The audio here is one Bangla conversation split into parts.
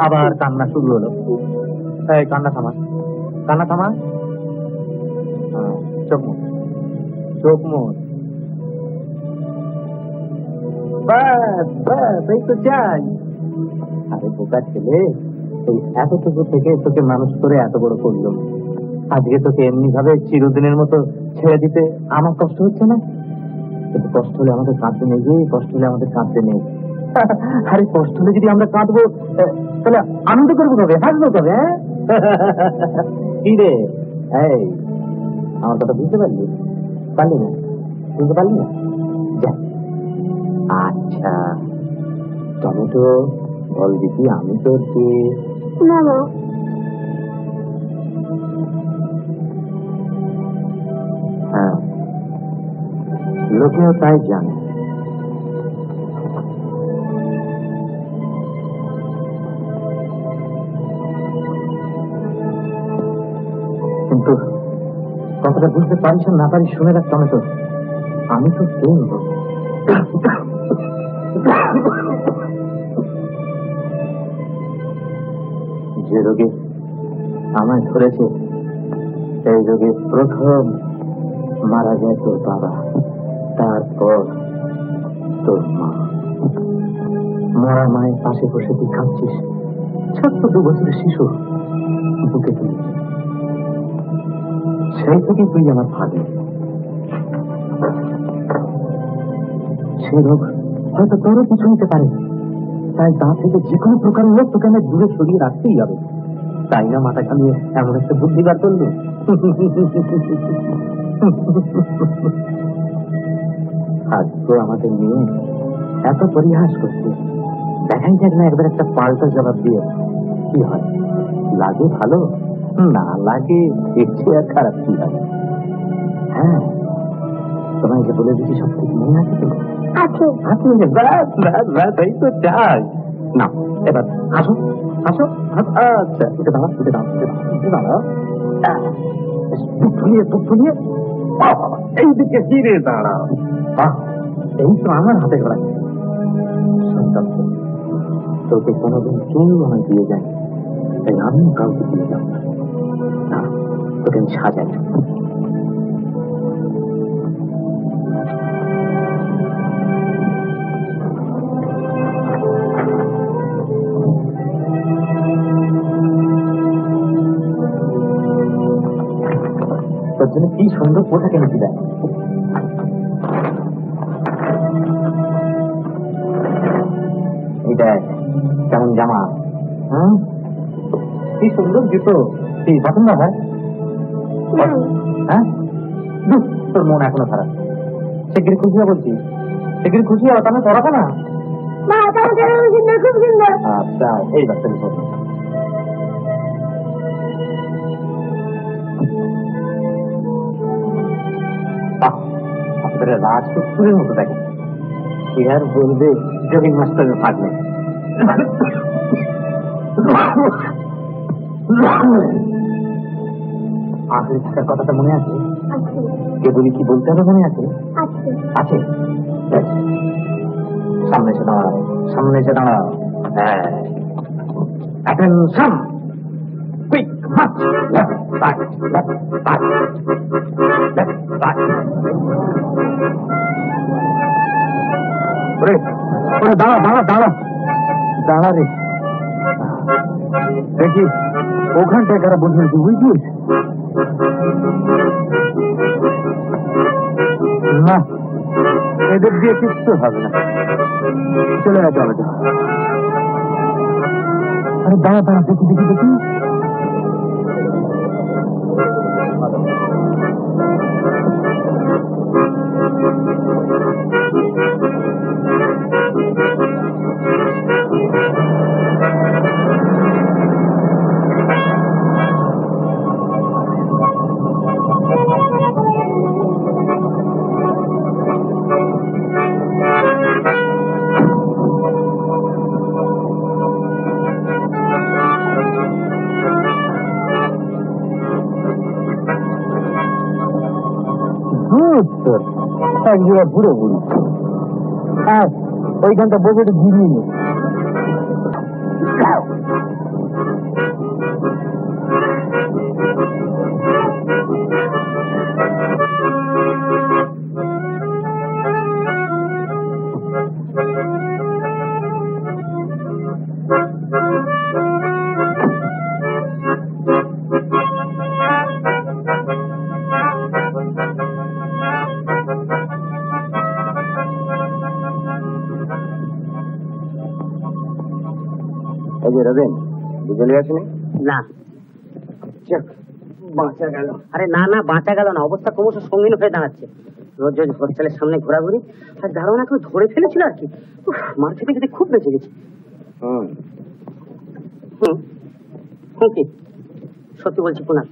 আবার কান্না শুরু হলো। কান্না থামা, কান্না থামা, চোখ মুখ, চোখ মুখ, বাস বাস, এই তো চাই। আরে বোকা ছেলে, এই এতটুকু থেকে তোকে মানুষ করে এত বড় করলাম, আজকে তোকে এমনি ভাবে চিরদিনের মতো ছেড়ে দিতে আমার কষ্ট হচ্ছে না? কিন্তু কষ্ট হলে আমাদের কাঁদতে নেই, কষ্ট হলে আমাদের কাঁদতে নেই। আরে কষ্ট হলে যদি আমরা কাঁদবো তাহলে আনন্দ করবো কবে, হাসবো কবে? কি রে, এই আমার কথা বুঝতে পারলি? পারলি না? বুঝতে পারলি না? আচ্ছা টমেটো বল দিদি, আমি তোর কি হ্যাঁ, লোকেও তাই জানে। কিন্তু কথাটা বুঝতে পারিস না পারিস শুনে রাখ টমেটো, আমি তো বলব যে রোগে আমায় ধরেছে সেই রোগে প্রথম মারা যায় তোর বাবা, তারপর তোর মা। মরা মায়ের পাশে বসে তুই খাচ্ছিস, ছোট্ট 2 বছরের শিশু বুকে তুই, সেই থেকে তুই আমার ভাবি। সেই রোগ হয়তো তোরও কিছু হতে পারে, তাই তা থেকে যে কোনো প্রকারের লোক তোকে আমি দূরে সরিয়ে রাখতেই হবে। তাই না মাথা খামিয়ে এমন একটা বুদ্ধি বার করলো। আজকে আমাদের নিয়ে এত পরিহাস করছে, দেখাই যাক না একবার একটা পাল্টা জবাব দিয়ে কি হয়। লাগে ভালো, না লাগে ইচ্ছে আর খারাপ কি হয়। হ্যাঁ, তোমায় যে বলে দিচ্ছি সব ঠিক মনে আছে তো? এই তো চাই না। এবার আসো আসো, আচ্ছা উঠে দাঁড়া, উঠে দাঁড়া, উঠে দাঁড়া, বুক ফুলিয়ে এইদিকে ফিরে দাঁড়া। এই তো আমার হাতে করা। তোকে কোনোদিন কেউ আমায় দিয়ে যায়, তাই আমি কাউকে দিয়ে যাব না। তোকে আমি সাজাই। তোর জন্য কি সুন্দর পোশাক এনেছি দেখ। এই দেখ কেমন জামা, কি সুন্দর জুতো, কি পছন্দ হয়? হ্যাঁ, তোর মন এখনো খারাপ। শিগগির খুশি হওয়া বলছি, শিগগির খুশি হওয়া, তাহলে পড়াবো না। আচ্ছা এই বাচ্চা একেবারে রাজপুত্রের মতো দেখে। সে আর বলবে জহির মাস্টারের ভাগ্নে। আখড়ে থাকার কথাটা মনে আছে? কে বলি কি বলতে হবে মনে আছে? আছে। সামনে এসে দাঁড়াও, সামনে এসে দাঁড়াও। হ্যাঁ, attention, quick March, left right, left right, left right. ওরে ওরে দাঁড়া দাঁড়া দাঁড়া দাঁড়া রে, দেখি ওখানটায় কারা বসে আছে বুঝছিস? না, এদের দিয়ে কিচ্ছু হবে না, চলে গেছে আমাদের। আরে দাঁড়া দাঁড়া, দেখি দেখি দেখি। একজোড়া বুড়ো বুড়ি, আর ওইখানটা বসে একটু ঘুরিয়ে নি। রবেন বুঝে আসেনি? না, বাঁচা গেল। আরে না না, বাঁচা গেল না, অবস্থা ক্রমশ সঙ্গীন হয়ে দাঁড়াচ্ছে। রোজ রোজ হোস্টেলের সামনে ঘোরাঘুরি, আর দারোয়ান কেউ ধরে ফেলেছিল আর কি। মার খেতে খেতে খুব বেঁচে গেছি। কি সত্যি বলছি কুনাল,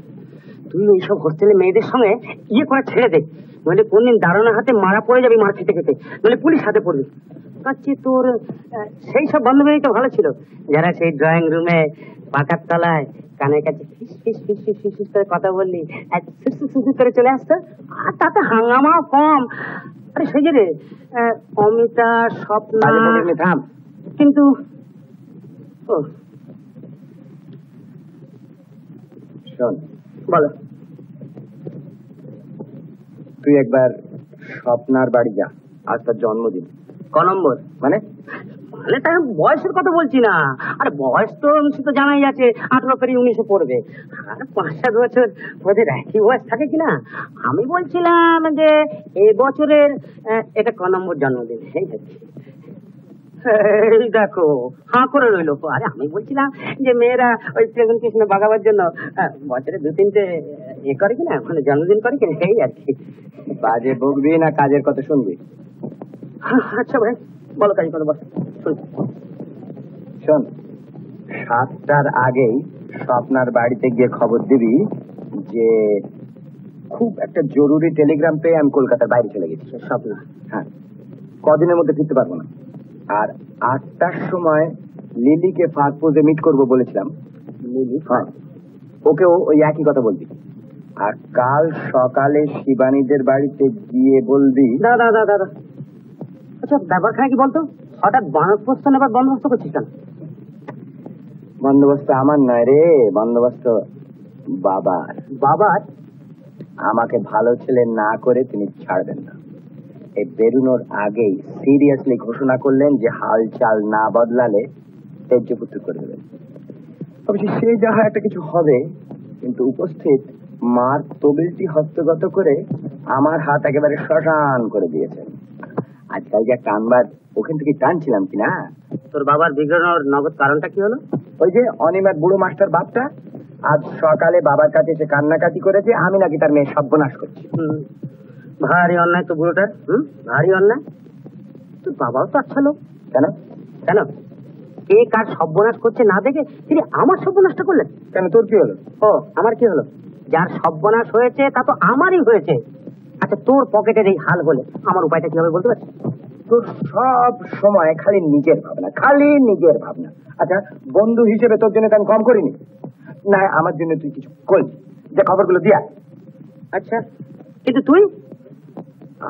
তুই এইসব হোস্টেলে মেয়েদের সঙ্গে ইয়ে করে ছেড়ে দে, নইলে কোনদিন দারোয়ানের হাতে মারা পড়ে যাবি মার খেতে খেতে, নইলে পুলিশ হাতে পড়বি। আচ্ছা, তোর সেই সব বান্ধবী তো ভালো ছিল, যারা সেই ড্রয়িং রুমে পাকার তলায় কানের কাছে ফিস ফিস ফিস ফিস ফিস ফিস করে কথা বললি, করে চলে আসতো, আর তাতে হাঙ্গামাও কম। আরে সেই যে রে অমিতা, স্বপ্না, থাম কিন্তু শোন, বলো। তুই একবার স্বপ্নার বাড়ি যা, আজ তার জন্মদিন। ক নম্বর? মানে মানে তার বয়সের কথা বলছি না, আরে বয়স তো তো জানাই আছে, 18 পেরিয়ে 19-এ পড়বে, আর 5-7 বছর ওদের একই বয়স থাকে কিনা। আমি বলছিলাম যে এবছরের এটা ক নম্বর জন্মদিন। এই দেখো হাঁ করে রইলো। আরে আমি বলছিলাম যে মেয়েরা ওই প্রেজেন্টেশনে বাগাবার জন্য বছরে 2-3টে এ করে কিনা, মানে জন্মদিন করে কিনা, এই আর কি। বাজে বকবি না কাজের কথা শুনবি? আচ্ছা ভাই বলো, কাজ করে বল। শোন, 7টার আগেই স্বপ্নার বাড়িতে গিয়ে খবর দিবি যে খুব একটা জরুরি টেলিগ্রাম পেয়ে আমি কলকাতার বাইরে চলে গেছি। স্বপ্না? হ্যাঁ, কদিনের মধ্যে ফিরতে পারবো না। আর 8টার সময় লিলিকে ফাঁকপোজে মিট করবো বলেছিলাম। লিলি? হ্যাঁ, ওকেও ওই একই কথা বলবি। আর কাল সকালে শিবানীদের বাড়িতে গিয়ে বলবি। দাদা দাদা দাদা, আচ্ছা ব্যাপারখানা কি বলতো, হঠাৎ বনপ্রস্থ নেবার বন্দোবস্ত করছিস কেন? বন্দোবস্ত আমার নয় রে, বন্দোবস্ত বাবার। বাবার? আমাকে ভালো ছেলে না করে তিনি ছাড়বেন না। এই বেরুনোর আগেই সিরিয়াসলি ঘোষণা করলেন যে হাল চাল না বদলালে তেজ্যপুত্র করে দেবেন। অবশ্যই সে যা হয় একটা কিছু হবে, কিন্তু উপস্থিত মার তবিলটি হস্তগত করে আমার হাত একেবারে শ্মশান করে দিয়েছেন। আজকাল যা টানবার ওখান থেকে টানছিলাম কিনা। তোর বাবার বিগ্রহের নগদ কারণটা কি হলো? ওই যে অনিমার বুড়ো মাস্টার বাপটা আজ সকালে বাবার কাছে এসে কান্নাকাটি করেছে আমি নাকি তার মেয়ে সর্বনাশ করছি। ভারী অন্যায় তো বুড়োটার। ভারী অন্যায়। তোর বাবাও তো আচ্ছা লোক। কেন কেন কে কার সর্বনাশ করছে না দেখে তিনি আমার সর্বনাশটা করলেন কেন? তোর কি হলো? ও আমার কি হলো? যার সর্বনাশ হয়েছে তা তো আমারই হয়েছে। আচ্ছা তোর পকেটের এই হাল হলে আমার উপায়টা কি হবে বলতে পারছিস? তোর সব সময় খালি নিজের ভাবনা, খালি নিজের ভাবনা। আচ্ছা বন্ধু হিসেবে তোর জন্য আমি কম করিনি না, আমার জন্য তুই কিছু করবি, যে খবরগুলো দিয়া। আচ্ছা কিন্তু তুই?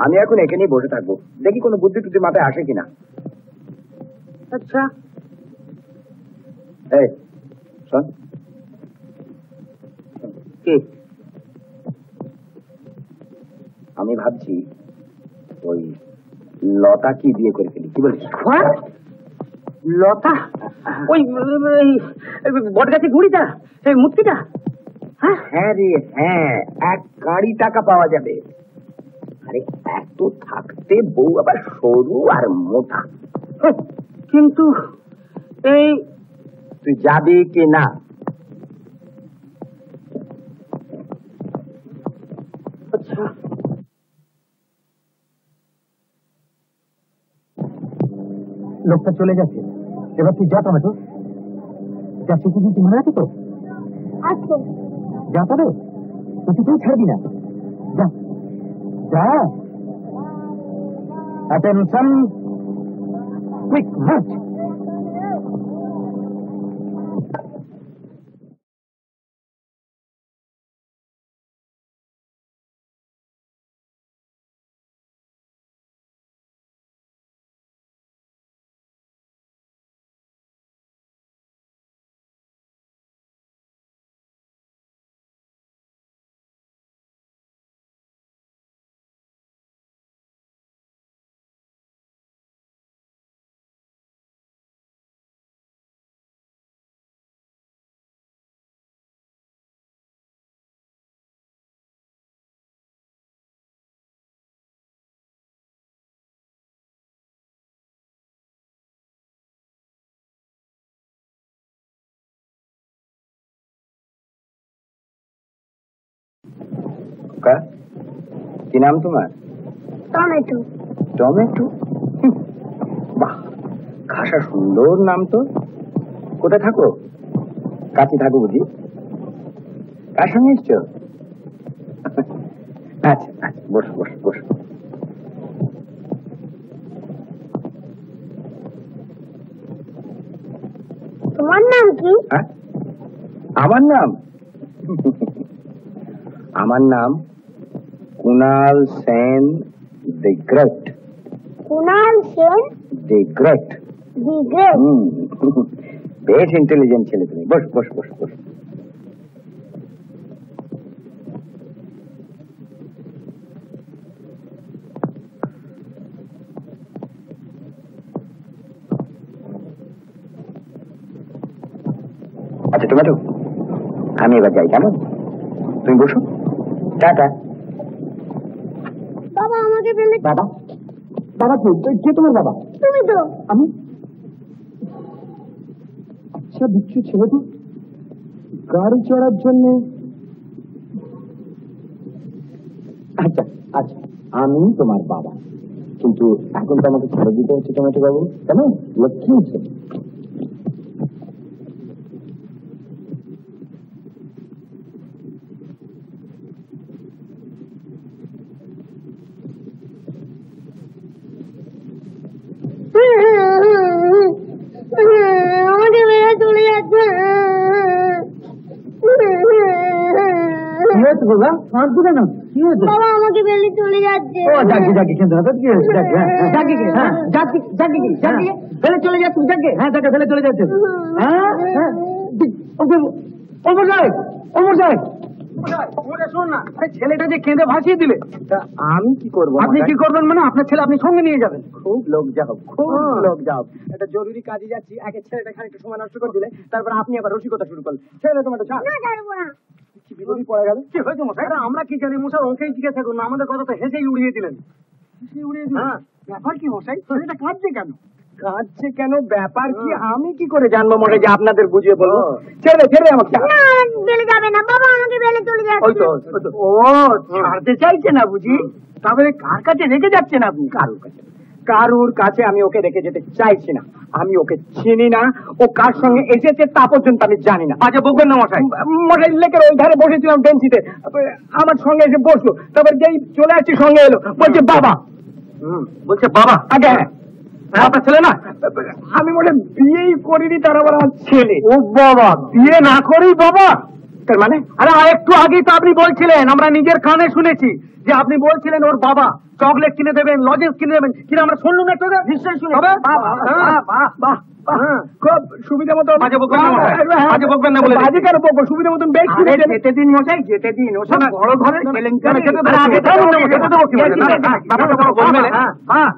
আমি এখন এখানেই বসে থাকবো, দেখি কোনো বুদ্ধি টুদ্ধি মাথায় আসে কিনা। আচ্ছা এই শোন, কি? আমি ভাবছি ওই লতা কি বিয়ে করে ফেলি, কি বলিস? লতা? ওই বট গাছে গুড়িটা, এই মূর্তিটা? হ্যাঁ রে হ্যাঁ, 1 গাড়ি টাকা পাওয়া যাবে। আরে এত থাকতে বউ আবার সরু আর মোটা। কিন্তু এই তুই যাবি কি না? আচ্ছা লোকটা চলে যাচ্ছে, এবার তুই যা টমেটো, যা শিখে দিচ্ছি মনে আছে তো? আচ্ছা যা তবে তুই ছাড়বি না, যা যা। Attention, quick March. কি নাম তোমার? টমেটো। টমেটো? বাহ, খাসা সুন্দর নাম তো। কোথায় থাকো? কাছে থাকো বুঝি? কার সঙ্গে এসছো? আচ্ছা আচ্ছা, বসো বসো বসো। তোমার নাম কি? হ্যাঁ, আমার নাম আমার নাম কুনাল সেন দি গ্রেট। কুনাল সেন দি গ্রেট। দি গ্রেট। বেশ ইন্টেলিজেন্ট ছেলে তুমি। বস বস বস বস। আচ্ছা টমেটো, আমি এবার যাই, কেমন? তুমি বসো, টাটা। বাবা আমাকে ফেলে। বাবা? বাবা কে তোমার বাবা? তুমি তো। আমি? আচ্ছা বিচ্ছু ছেলেটি গাড়ি চড়ার জন্য। আচ্ছা আচ্ছা, আমি তোমার বাবা, কিন্তু এখন তো আমাকে ছেড়ে দিতে হচ্ছে টমেটো বাবু, কেন? লক্ষ্মী হচ্ছে। আমাকে মেরে চলে যাচ্ছে। কি হয়েছে বাবা? কাঁদছো কেন? কি হয়েছে? বাবা আমাকে ফেলে চলে যাচ্ছে। ও জাগে জাগে, কিন্তু কি হয়েছে? জাগে ফেলে চলে যাচ্ছে, জাগে। হ্যাঁ জাগে ফেলে চলে যাচ্ছে। হ্যাঁ হ্যাঁ, অমর সাহেব শোন না, ছেলেটা যে কেঁদে ভাসিয়ে দিলে, আমি কি করবো? আপনি কি করবেন? মানে আপনার ছেলে আপনি সঙ্গে নিয়ে যাবেন। খুব লোক যাও, খুব লোক যাও। একটা জরুরি কাজে যাচ্ছি, আগে ছেলেটা খানিকটা সময় নষ্ট করে দিলে, তারপর আপনি আবার রসিকতা শুরু করলেন। ছেলে তোমার না ছাড়বো না। কি বিপদে পড়ে গেল? কি হয়েছে মশাই? আমরা কি জানি মশাই, ওকেই জিজ্ঞাসা করুন, আমাদের কথা তো হেসেই উড়িয়ে দিলেন। হ্যাঁ, ব্যাপার কি মশাই? ছেলেটা কাঁদছে কেন? কাঁদছে কেন, ব্যাপার কি আমি কি করে জানবো মনে, যে আপনাদের বুঝিয়ে বলবো? ছেড়ে ছেড়ে আমাকে। না ফেলে যাবে না বাবা, আমাকে ফেলে চলে ওই তো, যাচ্ছে। ওই তো। ও ছাড়তে চাইছে না বুঝি? তাহলে কার কাছে রেখে যাচ্ছেন আপনি? কারোর কাছে কারুর কাছে আমি ওকে রেখে যেতে চাইছি না। আমি ওকে চিনি না, ও কার সঙ্গে এসেছে তা পর্যন্ত আমি জানি না। আচ্ছা বলবেন না মশাই। মশাই লেকের ওই ধারে বসেছিলাম বেঞ্চিতে, আমার সঙ্গে এসে বসলো, তারপর যেই চলে আসছি সঙ্গে এলো, বলছে বাবা। বলছে বাবা? আগে হ্যাঁ, আপনার ছেলে না? আমি মনে বিয়েই করিনি, তার আবার আমার ছেলে। ও বাবা, বিয়ে না করেই বাবা? তার মানে আরে একটু আগেই তো আপনি বলছিলেন, আমরা নিজের কানে শুনেছি যে আপনি বলছিলেন ওর বাবা চকলেট কিনে দেবেন, লজেন্স কিনে দেবেন, কিন্তু আমরা শুনলাম না। তো নিশ্চয়ই শুনে খুব সুবিধা মতো বাজে বকবেন না মশাই, বাজে বকবেন না বলে বাজে কেন বকবো, সুবিধা মতন বেশ যেতে দিন মশাই, যেতে দিন। ও সব বড় ঘরের কেলেঙ্কারি।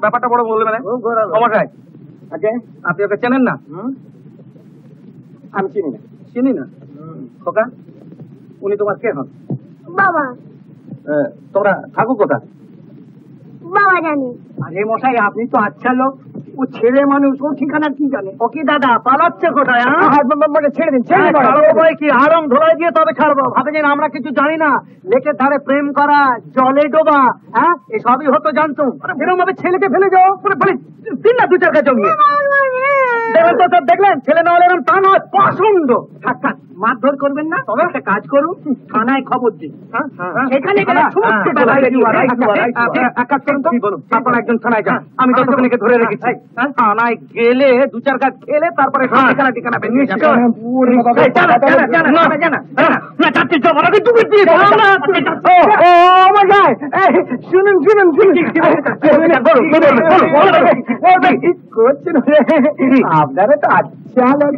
ব্যাপারটা বড় বলবেন মশাই। আগে আপনি ওকে চেনেন না? আমি চিনি না। চিনি না? খোকা, উনি তোমার কে হন? বাবা তোমরা থাকো কোথা? বাবা জানি। আরে মশাই, আপনি তো আচ্ছা লোক, ও ছেলে মানুষ, ও ঠিকানা কি জানে? ও কি দাদা পালাচ্ছে কোথায়? ছেড়ে দিন, ছেড়ে দিন। কি আরম ধোলাই দিয়ে তবে ছাড়বো? ভাবেন আমরা কিছু জানি না? লেকের ধারে প্রেম করা, জলে ডোবা, হ্যাঁ এসবই হতো জানতুম। এরকম ভাবে ছেলেকে ফেলে যাও, দিন না দু চার কাজ জমিয়ে। দেখলেন তো স্যার, দেখলেন ছেলে না হলে এরকম তা নয়, পছন্দ। থাক থাক, মারধর করবেন না। তবে একটা কাজ করুন, থানায় খবর দিন। সেখানে গেলে সমস্ত ব্যাপার বেরিয়ে আসবে। এক কাজ করুন তো, আপনারা একজন থানায় যান, আমি ততক্ষণকে ধরে রেখেছি। থানায় গেলে দু চার কাজ খেলে তারপরে ঠিকানা ঠিকানা বেরিয়ে যাবে। শুনুন শুনুন শুনুন, আপনারা তো আচ্ছা লোক,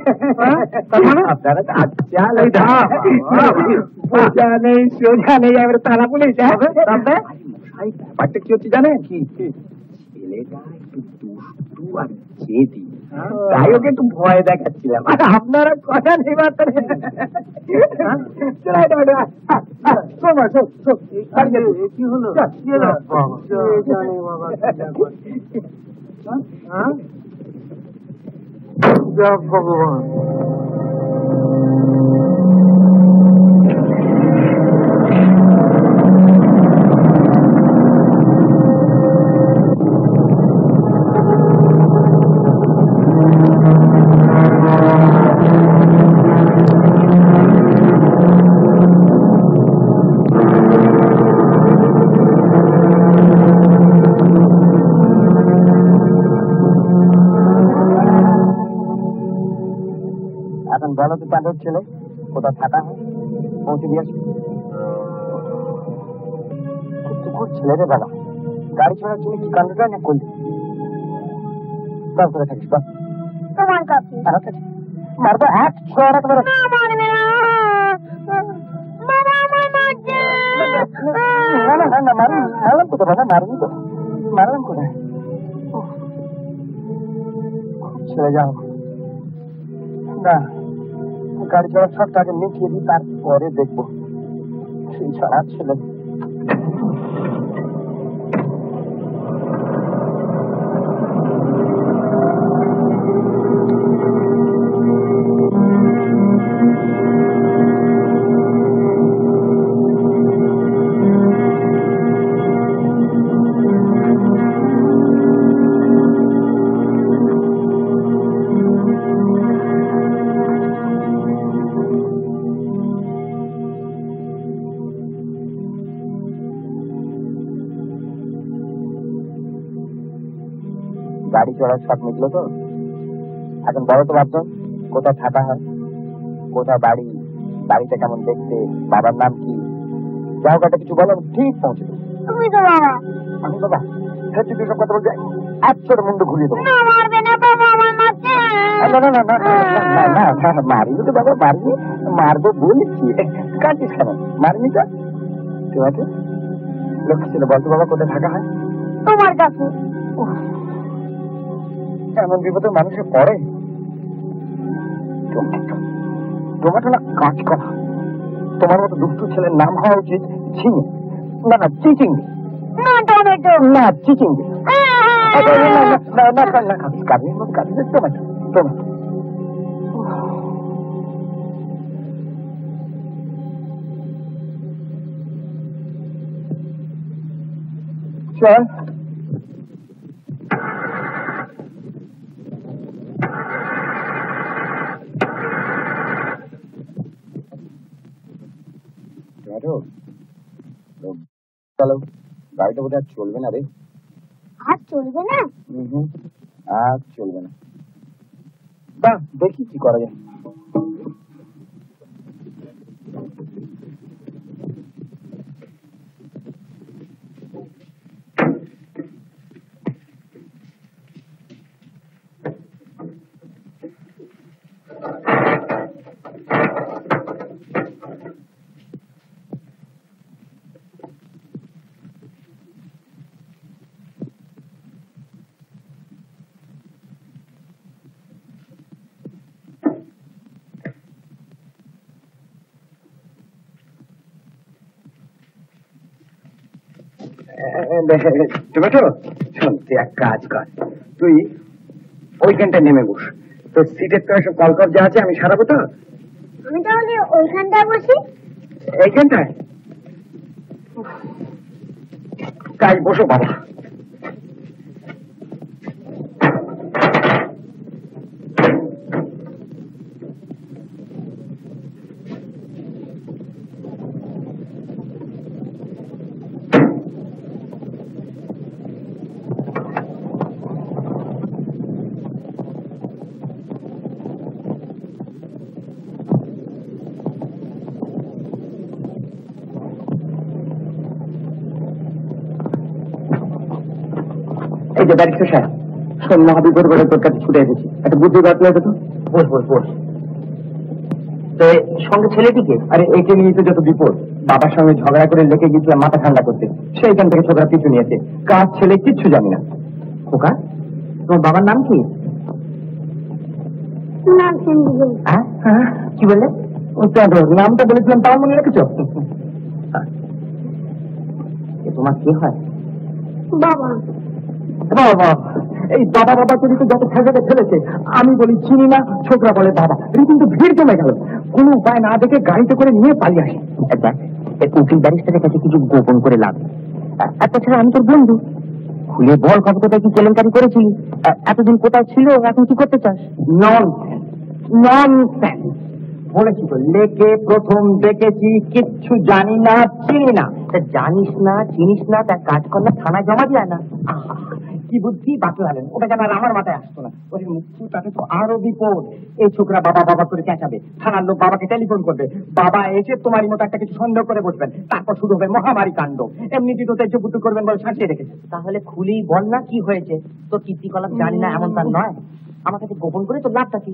আপনারা তো আচ্ছা লোক। সোজা নেই সোজা নেই, এবার থানা পুলিশ। ব্যাপারটা কি হচ্ছে জানেন? ছেলেটা একটু দুষ্টু আর জেদি, তাই ওকে একটু ভয় দেখাচ্ছিলাম। আর আপনারা কথা নেই বার্তা নেই। কি হলো? ভগবান, এখন বলো তো চাঁদের ছেলে কোথাও থাকা হয়, পৌঁছে দিয়ে আসি। ছেলে রে বাবা, গাড়ি চালার জন্য কি কাণ্ডটা না করলি? করে থাকিস বা তোমার কাছে। মারবো এক ছোঁয়ার একেবারে। না মারবে না বাবা, আমার মারছে। না মারলাম কোথায় বাবা, মারবি তো, মারলাম কোথায়? ছেলে যাও না, গাড়ি চলার সবটাকে মিটিয়ে দিই, তারপরে দেখবো সেই ছাড়া ছেলে। গাড়ি চড়ার সব মিটলো তো? এখন বলো তো ভাবছো কোথায় থাকা হয়, কোথায় বাড়ি, বাড়িটা কেমন দেখতে, বাবার নাম কি? যাও কাটা কিছু বলো, ঠিক পৌঁছে দেবো। তুমি তো বাবা। আমি বাবা? হ্যাঁ, তুই সব কথা বলতে এক ছোট মুন্ডু ঘুরিয়ে দেবো। না মারবে না বাবা, আমার মারছে। না মারিনি তো বাবা, মারিনি, মারবো বলেছি। কাঁদছিস কেন? মারিনি তো। ঠিক আছে, লক্ষ্য ছিল। বলতো বাবা কোথায় থাকা হয়? তোমার কাছে। এমন বিপদের মানুষের পড়ে? টমেটো না কাঁচকলা। তোমার মতো দুষ্টু ছেলের নাম হওয়া উচিত ঝিঙে, না চিচিঙ্গি। না টমেটো, না চিচিঙ্গি। কাজের মতো কাজের টমেটো, টমেটো। চল চলো, গাড়িটা বোধহয় আর চলবে না রে। আর চলবে না? আর চলবে না। বাহ, দেখি কি করা যায়। টমেটো, শোন, তুই এক কাজ কর, তুই ওইখানটা নেমে বস। তোর সিটের তো সব কলকর যা আছে আমি সারাবো তো। আমি তাহলে ওইখানটায় বসি। এইখানটায় কাজ, বসো বাবা। এই যে ব্যারিস্টার সাহেব, শোন, মহাবিপদ করে তোর কাছে ছুটে এসেছি, একটা বুদ্ধি বাতলে তো। বস বস বস। তো সঙ্গে ছেলেটিকে? আরে একে নিয়ে তো যত বিপদ। বাবার সঙ্গে ঝগড়া করে লেগে গেছিলাম মাথা ঠান্ডা করতে, সেইখান থেকে ছোকরা কিছু নিয়েছে। কাজ ছেলে কিচ্ছু জানি না। খোকা, তোমার বাবার নাম কি? নাম শুনবি? কি বললে? নামটা বলেছিলাম, তাও মনে রেখেছ? তোমার কি হয়? বাবা। বাবা, এই বাবা বাবা করে তো যত সাজাতে ফেলেছে, আমি বলি চিনি না, ছোকরা বলে বাবা। কিন্তু ভিড় জমে গেল, কোনো উপায় না দেখে গাড়িতে করে নিয়ে পালিয়ে আসি। উকিল ব্যারিস্টারের কাছে কিছু গোপন করে লাভ। তাছাড়া আমি তোর বন্ধু, খুলে বল কত কোথায় কি কেলেঙ্কারি করেছিলি, এতদিন কোথায় ছিল, এখন কি করতে চাস? Nonsense, nonsense. বলেছি তো, লেকে প্রথম দেখেছি, কিচ্ছু জানি না, চিনি না। জানিস না, চিনিস না, তার কাজ কর না, থানায় জমা যায় না। কি বুদ্ধি বাতলালেন, ওটা যেন আর আমার মাথায় আসতো না। ওই মুখ্য, তাতে তো আরো বিপদ। এই ছোকরা বাবা বাবা করে চেঁচাবে, থানার লোক বাবাকে টেলিফোন করবে, বাবা এসে তোমারই মতো একটা কিছু সন্দেহ করে বসবেন, তারপর শুরু হবে মহামারী কাণ্ড। এমনিতে তো তেজ পুত্র করবেন বলে সাজিয়ে রেখেছে। তাহলে খুলেই বল না কি হয়েছে। তোর কীর্তিকলাপ জানি না এমন তার নয়, আমার কাছে গোপন করে তোর লাভটা কি?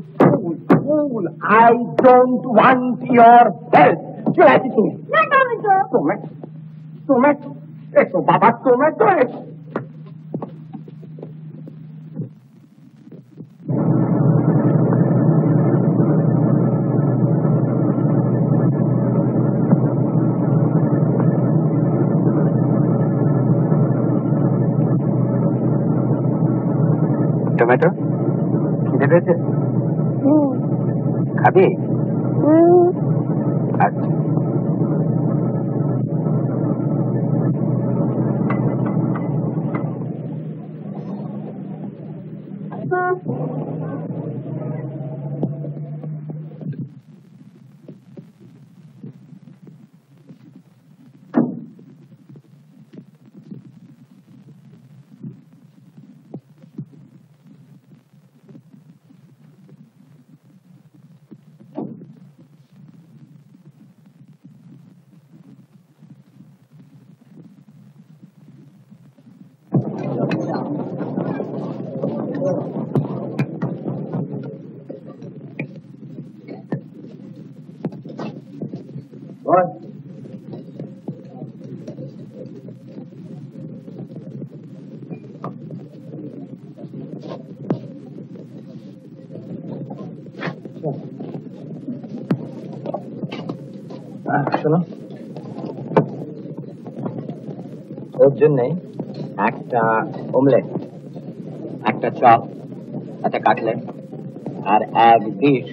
I don't want your help. চলে আসছি না টমেটো। টমেটো, টমেটো, এসো বাবা, টমেটো এসো। টমেটো, খিদে পেয়েছে? খাবি? আচ্ছা। শোনো, ওর জন্য একটা অমলেট, একটা চপ, একটা কাটলেট, আর এক ডিশ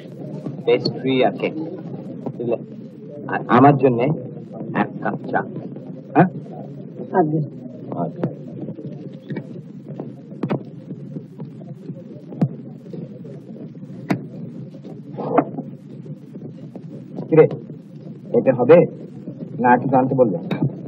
পেস্ট্রি আর কেক, বুঝলে? আর আমার জন্য এক কাপ চা। হ্যাঁ, কিরে, এটা হবে না একটু জানতে বলবে?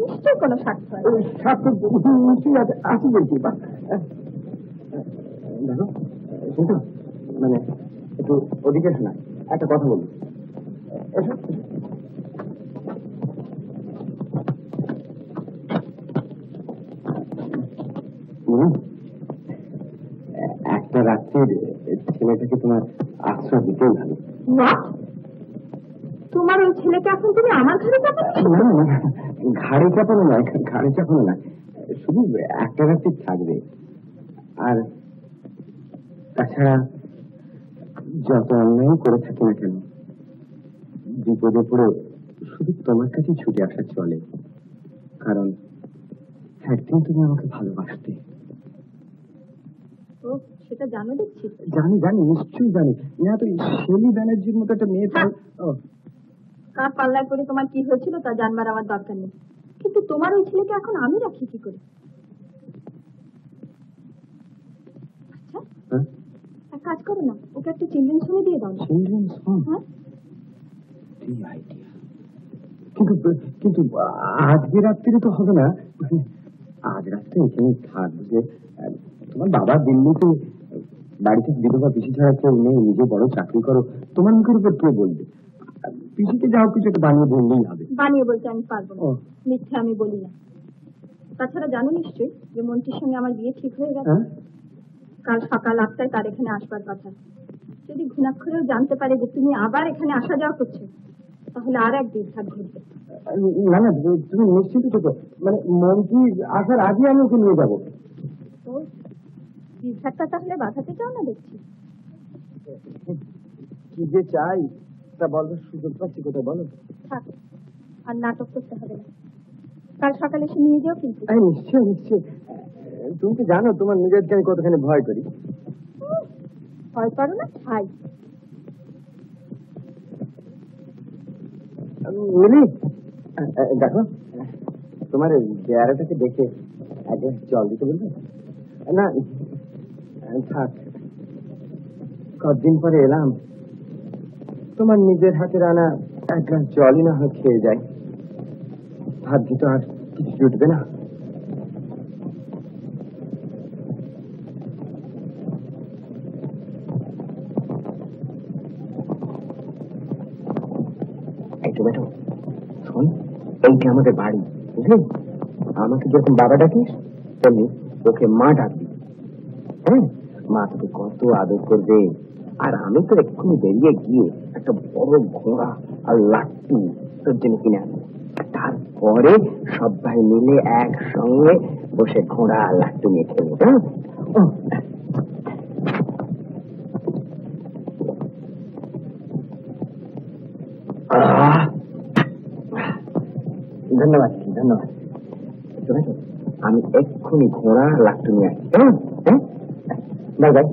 নিশ্চয়ই কোনো স্বার্থ আছে। স্বার্থ নিশ্চয়ই আছে, আছে বলছি। বা দেখো শুনছো, মানে একটু ওদিকে শোনা, একটা কথা বলবো। এসো একটা রাত্রির ছেলেটাকে তোমার আশ্রয় দিতেই ভালো। না, তোমার ওই ছেলেকে এখন তুমি আমার ঘরে যাবে? না না, ঘাড়ে চাপানো নয়, ঘাড়ে চাপানো নয়, শুধু একটা রাত্রি থাকবে। আর তাছাড়া যত অন্যায় করে থাকি না কেন, বিপদে পড়ে শুধু তোমার কাছে ছুটে আসা চলে, কারণ একদিন তুমি আমাকে ভালোবাসতে। ও, সেটা জানো দেখছি। জানি জানি, নিশ্চয়ই জানি। না তো শেলি ব্যানার্জির মতো একটা মেয়ে কার পাল্লায় করে তোমার কি হয়েছিল তা জানবার আমার দরকার নেই, কিন্তু তোমার ওই ছেলেকে এখন আমি রাখি কি করে? আচ্ছা, এক কাজ করো না, ওকে একটা চিলড্রেন্স হোমে দিয়ে দাও। Children's home? হ্যাঁ, কিন্তু কিন্তু আজকে রাত্রে তো হবে না, আজ রাত্রে এখানে থাকবে। তোমার বাবা দিল্লিতে বাড়িতে বিধবা পিসি ছাড়া কেউ নেই, নিজে বড় চাকরি করো, তোমার মুখের উপর কে বলবে? পিসিকে যাও কিছু একটা বানিয়ে বললেই হবে। বানিয়ে বলতে আমি পারবো না, মিথ্যে আমি বলি না। তাছাড়া জানো নিশ্চয়ই যে মন্ত্রীর সঙ্গে আমার বিয়ে ঠিক হয়ে গেছে। কাল সকাল 8টায় তার এখানে আসবার কথা। যদি ঘুণাক্ষরেও জানতে পারে যে তুমি আবার এখানে আসা যাওয়া করছো, তাহলে আর এক বিভ্রাট ঘটবে। না না, তুমি নিশ্চিত থেকো, মানে মন্ত্রী আসার আগে আমি ওকে নিয়ে যাবো। তো বিভ্রাটটা তাহলে বাঁধাতে চাও না দেখছি। কি যে চাই তা বলবার সুযোগ পাচ্ছি কোথায় বলো? থাক, আর নাটক করতে হবে না। কাল সকালে এসে নিয়ে যাও কিন্তু। নিশ্চয় নিশ্চয়, তুমি তো জানো তোমার নিজেরকে আমি কতখানি ভয় করি। ভয় করো না, খাই। মিলি, দেখো তোমার চেহারাটাকে দেখে এক গ্লাস জল দিতে বলবে? না থাক, কতদিন পরে এলাম, তোমার নিজের হাতে রান্না এক গ্লাস জলই না হয় খেয়ে যায়, ভাবছি তো আর কিছু জুটবে না। বেটো শোন, এইটা আমাদের বাড়ি, বুঝলি? আমাকে যখন বাবা ডাকিস তেমনি ওকে মা ডাকবি। হ্যাঁ, মা তোকে কত আদর করবে। আর আমি তো এক্ষুনি বেরিয়ে গিয়ে একটা বড় ঘোড়া আর লাট্টু তোর জন্য কিনে আনবো, তারপরে সবাই মিলে একসঙ্গে বসে ঘোড়া আর লাট্টু নিয়ে খেলবো। ধন্যবাদ ধন্যবাদ, আমি এক্ষুনি ঘোড়া লাট্টু নিয়ে আসছি। হ্যাঁ, বাই বাই।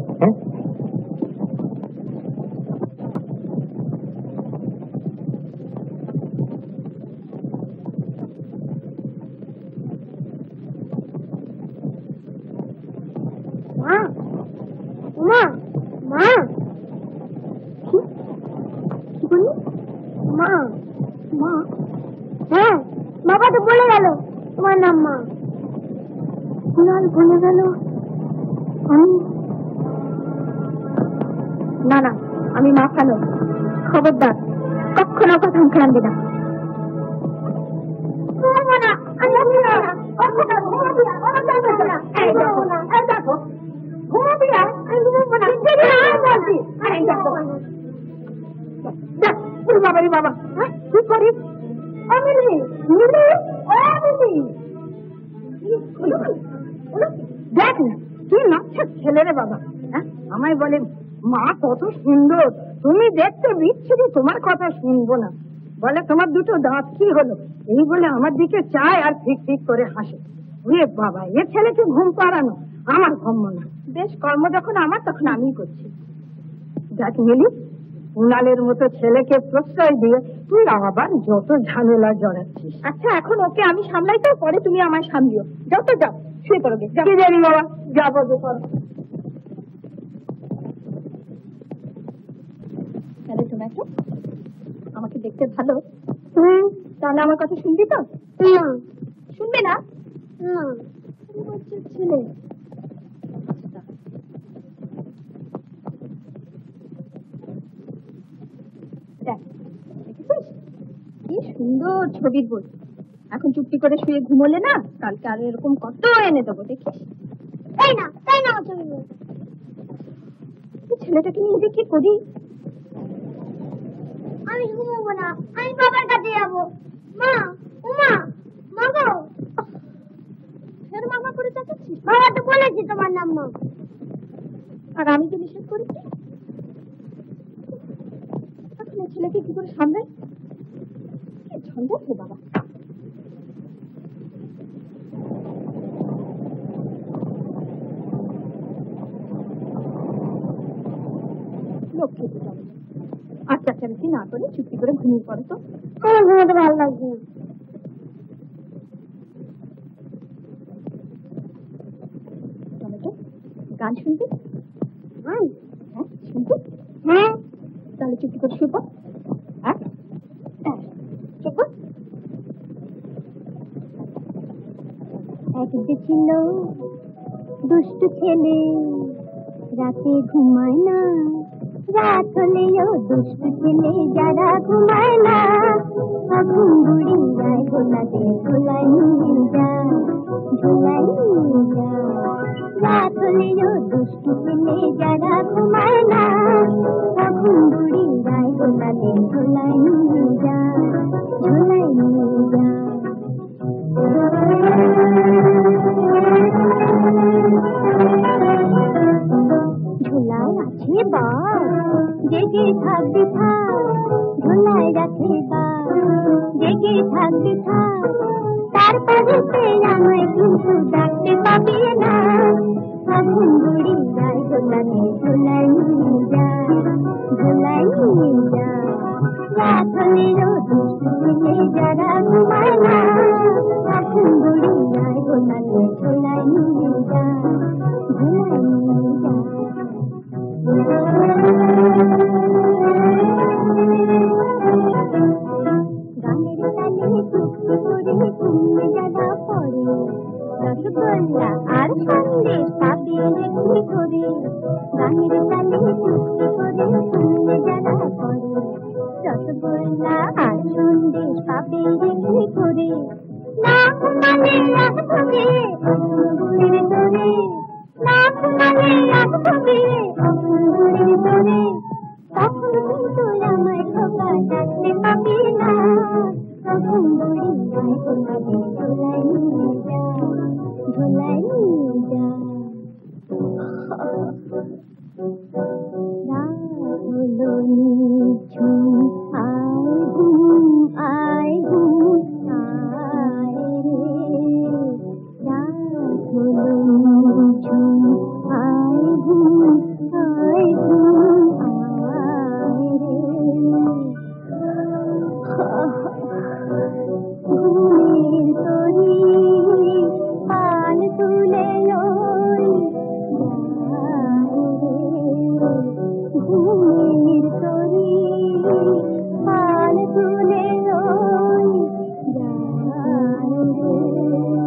হ্যাঁ, বাবা তো বলে গেল তোমার নাম মা। কুণাল বলে গেল আমি? না না, আমি মা খানো, খবরদার কখনো কথা মুখে আনবি না। বাবারি বাবা, কি করিস? দেখ না কি নচ্ছা ছেলে রে বাবা, আমায় বলে মা কত সুন্দর, তুমি দেখতে বিচ্ছিরি, তোমার কথা শুনবো না। বলে তোমার দুটো দাঁত কি হলো, এই বলে আমার দিকে চায় আর ঠিক ঠিক করে হাসে। ওরে বাবা, এ ছেলেকে ঘুম পাড়ানো আমার ঘুম না। বেশ, কর্ম যখন আমার তখন আমিই করছি। দেখ মিলি, কুণালের মতো ছেলেকে প্রশ্রয় দিয়ে তুই আবার যত ঝামেলা জড়াচ্ছিস। আচ্ছা, এখন ওকে আমি সামলাই, তো পরে তুমি আমায় সামলিও। যাও তো, যাও শুয়ে পড়ো। কি জানি বাবা, যাবো যে করো। তাহলে তুমি আমাকে দেখতে ভালো, তাহলে আমার কথা শুনবি তো? শুনবে না? ছেলে কি সুন্দর ছবির বই। এখন চুপটি করে শুয়ে ঘুমোলে না, কালকে আরো এরকম কত এনে দেবো, দেখিস। তাই না ছবির বই। ছেলেটাকে নিয়ে দেখি করি। আমি ঘুমোবো না, আমি বাবার কাছে যাবো। মা, উমা, মা গো। ফের মামা করে চাচ্ছিস? বাবা তো বলেছি তোমার নাম মা। আর আমি তো নিষেধ করেছি। এখন ছেলেকে কি করে সামনে ঝঞ্ঝাট রে বাবা। লক্ষ্মী যাবে। আচ্ছা চারিটি না করে চুপটি করে ঘুমিয়ে পড়ে তো। আমার ঘুমাতে ভালো লাগছে না। গান শুনবি? হ্যাঁ শুনবি? হ্যাঁ তাহলে চুপটি করে শুভ। একদিকে ছিল দুষ্টু ছেলে, রাতে ঘুমায় না, রাত হলেও দুষ্টু ছেলে যারা ঘুমায় না, তখন বুড়ি যায় গোলাতে ঝোলাই নিয়ে যায়, ঝোলাই নিয়ে যায়। রাত হলেও দুষ্টু ছেলে যারা ঘুমায় না, তখন বুড়ি যায় গোলাতে ঝোলাই নিয়ে যায়, ঝোলাই নিয়ে যায়। ঝোলায় আছে বাপ, জেগে থাকবি থাক, ঝোলায় রাখে বাপ, জেগে থাকবি থাক, তারপরে আমায় কিন্তু ডাকতে পাবি না, তখন বুড়ি যায় গোলাতে ঝোলাই নিয়ে যায়, ঝোলাই নিয়ে যায়। রাত হলেও দুষ্টু ছেলে যারা ঘুমায় না, তখন বুড়ি যায় গোলাতে ঝোলাই নিয়ে যায়, ঝোলাই নিয়ে যায়। গানের তালে চুপটি করে ঘুমিয়ে যারা পড়ে, রসগোল্লা আর সন্দেশ পাবে কি করে। গানের তালে চুপটি করে ঘুমিয়ে যারা পড়ে, রসগোল্লা আর সন্দেশ পাবে কি করে। না ঘুমালে রাত হবে অঙ্গুরের দরে, না ঘুমালে রাত হবে অঙ্গুরের দরে, তখন কিন্তু আমায় খোকা ডাকতে পাবি না, তখন বুড়ি যায় গোলাতে ঝোলাই নিয়ে যায়, ঝোলাই নিয়ে যায়। রাত হলো নিঝুম, আয় ঘুম আয় ঘুম আয় রে, রাত হলো নিঝুম, আয় ঘুম আয় ঘুম আয় রে। ঘুমের তরি পান তুলে ওই যায় রে, ঘুমের তরি পান তুলে ওই যায় রে, আয়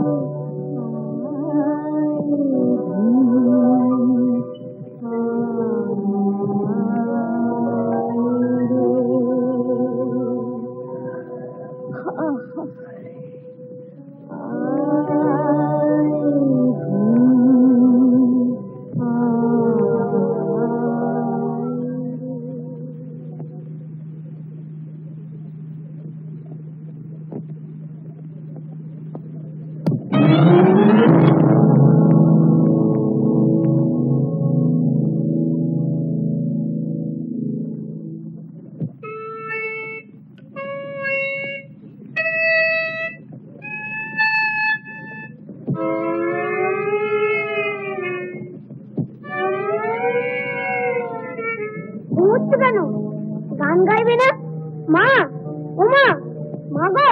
ঘুমোচ্ছে কেন? গান গাইবে না? মা, উমা, মা গো।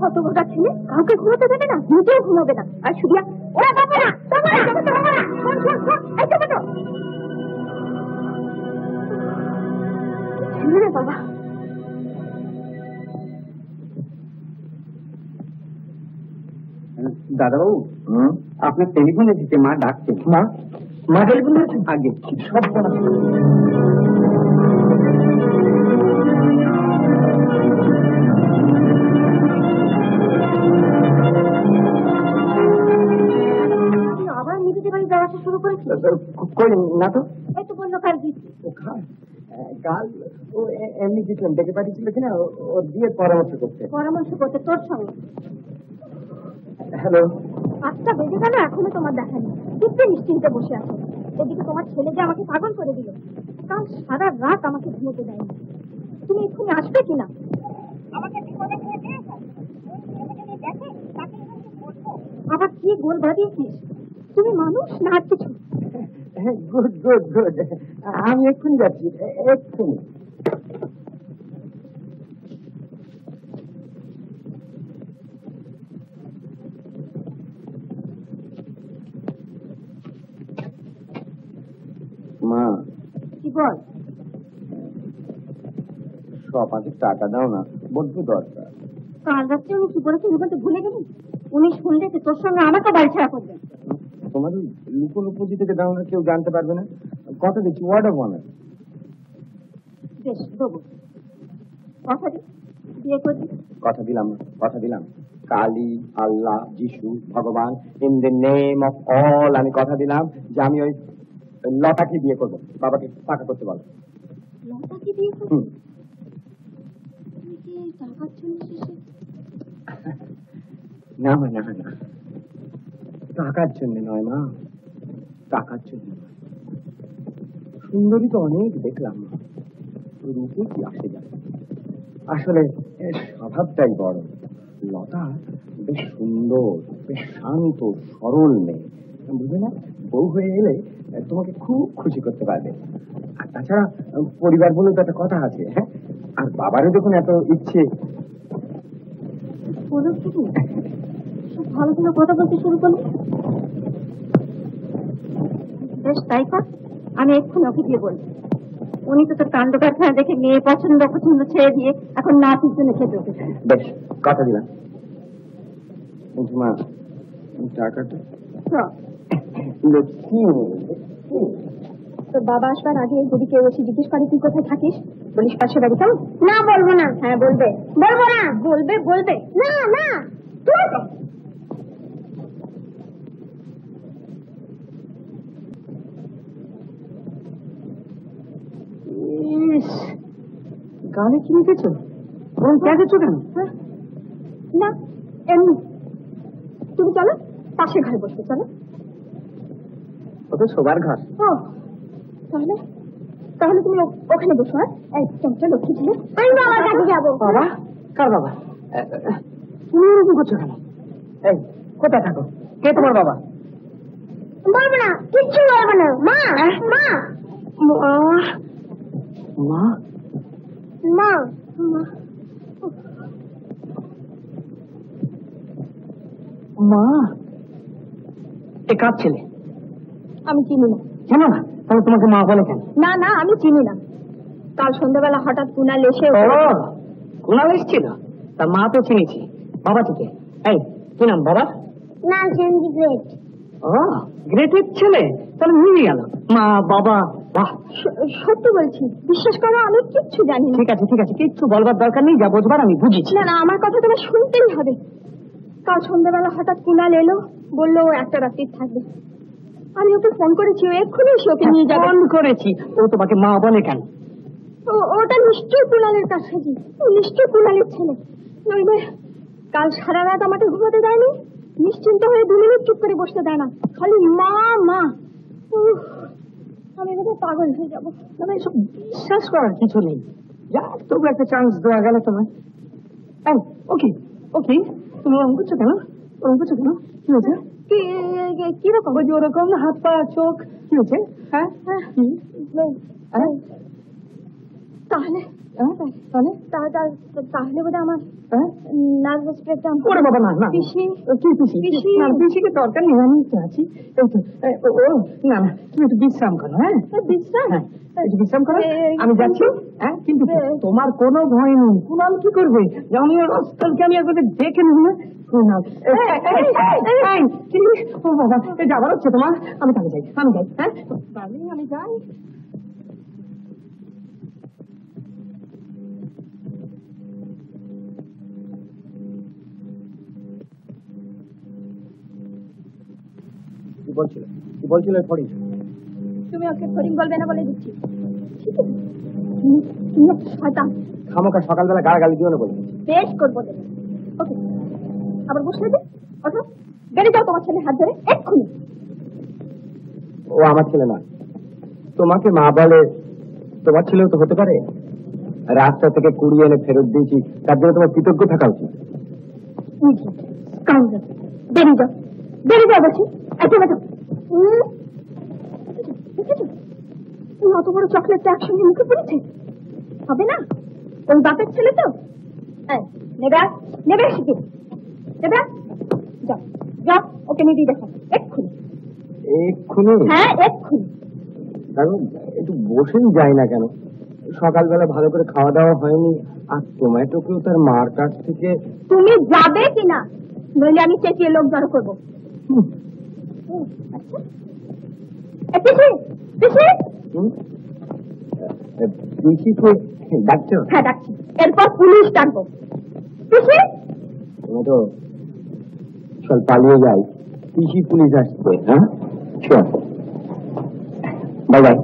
কত গোটা ছেলে কাউকে ঘুমোতে দেবে না, নিজেও ঘুমোবে না। আর সুরিয়া ওরা যাবে না, যাবে না, যাবে না, শোন শোন শোন, এই যাবে তো রে বাবা। দাদাবাবু, আপনার টেলিফোন এসেছে, মা ডাকছে। মা মা টেলিফোন এসেছে আগে সব আবার নিজেদের বাড়ি বেড়াতে শুরু করেছি। কই না তো। এই তো বললো কাল দিচ্ছি। কাল ও এমনি কিছু ডেকে পাঠিয়েছিল কিনা, ও দিয়ে পরামর্শ করতে। পরামর্শ করতে তোর সঙ্গে? হ্যালো। 8টা বেজে গেল, এখনো তোমার দেখা নেই। দিব্যি নিশ্চিন্তে বসে আছো। এদিকে তোমার ছেলে যে আমাকে পাগল করে দিল, কাল সারা রাত আমাকে ঘুমোতে দেয়নি। তুমি এক্ষুনি আসবে কিনা? আমাকে বিপদে ফেলে দিয়েছো। যদি দেখে তাকে বলবো। আবার কি গোল বাঁধিয়েছিস? তুমি মানুষ না আর কিছু? গুড গুড গুড, আমি এক্ষুনি যাচ্ছি, এক্ষুনি। মা, কি বল? সবাইকে টাকা দাও না, বড্ড দরকার। কাল রাত্রে উনি কি বলেছেন বলতে ভুলে গেলি? উনি শুনলে যে তোর সঙ্গে আমাকে বাড়ি ছাড়া করবেন। তোমার লুকোলুপুজি থেকে দাও না, কেউ জানতে পারবে না। কথা দিচ্ছি, ওয়ার্ড অফ অনার। বেশ দেবো, কথা দি, বিয়ে করবি। কথা দিলাম, কথা দিলাম। কালী, আল্লাহ, যিশু, ভগবান, in the name of all, আমি কথা দিলাম যে আমি ওই লতাকে বিয়ে করবো। বাবাকে টাকা করতে বলো। লতাকে বিয়ে করবি? তুই কি টাকার জন্য শেষে? না না না, টাকার জন্য নয় মা, টাকার জন্য নয়। সুন্দরী তো অনেক দেখলাম, রূপে কি আসে যায়। আসলে স্বভাবটাই বড়। লতা বেশ সুন্দর, বেশ শান্ত, সরল মেয়ে, বুঝলে না? বউ হয়ে এলে তোমাকে খুব খুশি করতে পারবে। আর তাছাড়া পরিবার বলে তো একটা কথা আছে, হ্যাঁ। আর বাবারও যখন এত ইচ্ছে। বলো কি ভালো করে কথা বলতে শুরু করলি? বেশ তাই কর, আমি এক্ষুনি ওকে দিয়ে বলবো। উনি তো তোর কাণ্ড কারখানা দেখে মেয়ে পছন্দ পছন্দ ছেড়ে দিয়ে এখন নাচের জন্য খেতে উঠেছে। বেশ, কথা দিলাম। মা, টাকাটা তোর বাবা আসবার আগে যদি কেউ এসে জিজ্ঞেস করে তুই কোথায় থাকিস, বলিস পাশে বাড়ি। চল না, বলবো না। হ্যাঁ বলবে, বলবো না। বলবে বলবে না না গানে কি লিখেছো? গেছো কেন? না এমনি। তুমি চলো পাশে ঘরে বসবে। চলো। ও তো শোবার ঘর। ও তাহলে তাহলে তুমি ওখানে বসো। হ্যাঁ চঞ্চল লক্ষ্মী ছিল, আমি বাবার কাছে যাবো। বাবা? কার বাবা? তুমি এরকম করছো কেন? এই কোথায় থাকো? কে তোমার বাবা? বলবো না, কিচ্ছু বলবো না। মা মা মা মা মা, এ কার ছেলে? আমি চিনি না। জানো না? তাহলে তোমাকে মা বলে কেন? না না আমি চিনি না। কাল সন্ধ্যাবেলা হঠাৎ কুনাল এসে কুনাল এসেছিল, তা মা তো চিনেছি। বাবা থেকে এই কি নাম বাবা? না সেন্দি গ্রেট। ও গ্রেটের ছেলে, তাহলে মিলে গেল মা বাবা। বাহ, সত্যি বলছি, বিশ্বাস করো আমি কিচ্ছু জানি না। ঠিক আছে ঠিক আছে, কিচ্ছু বলবার দরকার নেই, যা বুঝবার আমি বুঝেছি। না না আমার কথা তোমার শুনতেই হবে। কাল সন্ধ্যাবেলা হঠাৎ কুনাল এলো, বললো ও একটা রাত্রি থাকবে। আমি ওকে ফোন করেছি, ও এক্ষুনি এসে ওকে নিয়ে যাবে। ফোন করেছি, ও তোমাকে মা বলে কেন? ওটা নিশ্চয়ই কুনালের কাছাকাছি, নিশ্চয়ই কুনালের ছেলে। নইলে কাল সারা রাত আমাকে ঘুমাতে দেয়নি, নিশ্চিন্ত হয়ে 2 মিনিট চুপ করে বসতে দেয় না, খালি মা মা। আমি বোধহয় পাগল হয়ে যাবো। মানে এসব বিশ্বাস করার কিছু নেই। যা তবু একটা চান্স দেওয়া গেল তোমায়। ওকে ওকে, তুমি ওরকম করছো কেন? ওরকম করছো কেন? কি হয়েছে? কিরকম? ওই যে ওরকম হাত পা চোখ, কি হয়েছে? হ্যাঁ তাহলে তাহলে তাহলে বোধ আমার নার্ভাস ব্রেকডাউন। ওরে বাবা, না না, পিসি কি পিসি? না, পিসিকে দরকার নেই, আমি তো আছি। এই তো, ও না না, তুমি একটু বিশ্রাম করো। হ্যাঁ, বিশ্রাম? একটু বিশ্রাম করো, আমি যাচ্ছি। হ্যাঁ, কিন্তু তোমার কোনো ভয় নেই। কুণাল কি করবে? আমি ওর অস্তালকে আমি একবার দেখে নেব না। কুণাল, ও বাবা, যাবার হচ্ছে তোমার? আমি তাহলে যাই, হ্যাঁ আমি যাই। কি বলছিল ফরিদ? তুমি ওকে ফরিং বলবে না বলে দিচ্ছি। খামোকা সকালবেলা গালাগালি দিও না বলে। বেশ করবো দেবে। ওকে, আবার বসলে যে ওঠো, বেড়ে যাও তোমার ছেলে হাত ধরে এক্ষুনি। ও আমার ছেলে না। তোমাকে মা বলে, তোমার ছেলেও তো হতে পারে। রাস্তা থেকে কুড়িয়ে এনে ফেরত দিয়েছি, তার জন্য তোমার কৃতজ্ঞ থাকা উচিত। বেরিয়ে যাও, বেরিয়ে যাও বলছি। অত বড় চকলেটটা একসঙ্গে মুখে পড়েছে, হবে না? ওই বাপের ছেলে তো। নেবে নেবে শিখে নেবে। যাও যাও, ওকে নিয়ে দিয়ে দেখো এক্ষুনি। হ্যাঁ, এক্ষুনি। দেখো, একটু বসেই যায় না কেন? সকালবেলা ভালো করে খাওয়া দাওয়া হয়নি, আর টমেটোকেও তার মার কাছ থেকে। তুমি যাবে কিনা, নইলে আমি চেঁচিয়ে লোক জড়ো করবো। পিসিকে ডাকছো? হ্যাঁ ডাকছি, এরপর পুলিশ ডাকবো। পিসি, টমেটো চল পালিয়ে যাই, পিসি পুলিশ আসছে। হ্যাঁ চল, বাই বাই।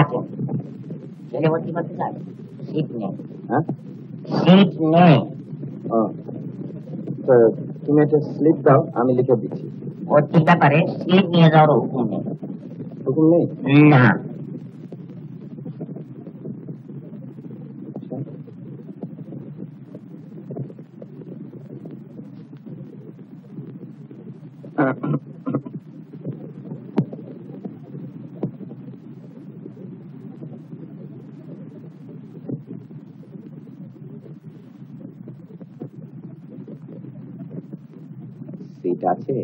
আছে ছেলে ভর্তি করতে চাই, সিট নেই। সিট নেই। তুমি একটা স্লিপ দাও, আমি লিখে দিচ্ছি। ভর্তির ব্যাপারে সিট নিয়ে যাওয়ার হুকুম নেই। হুকুম নেই? না। সিট আছে?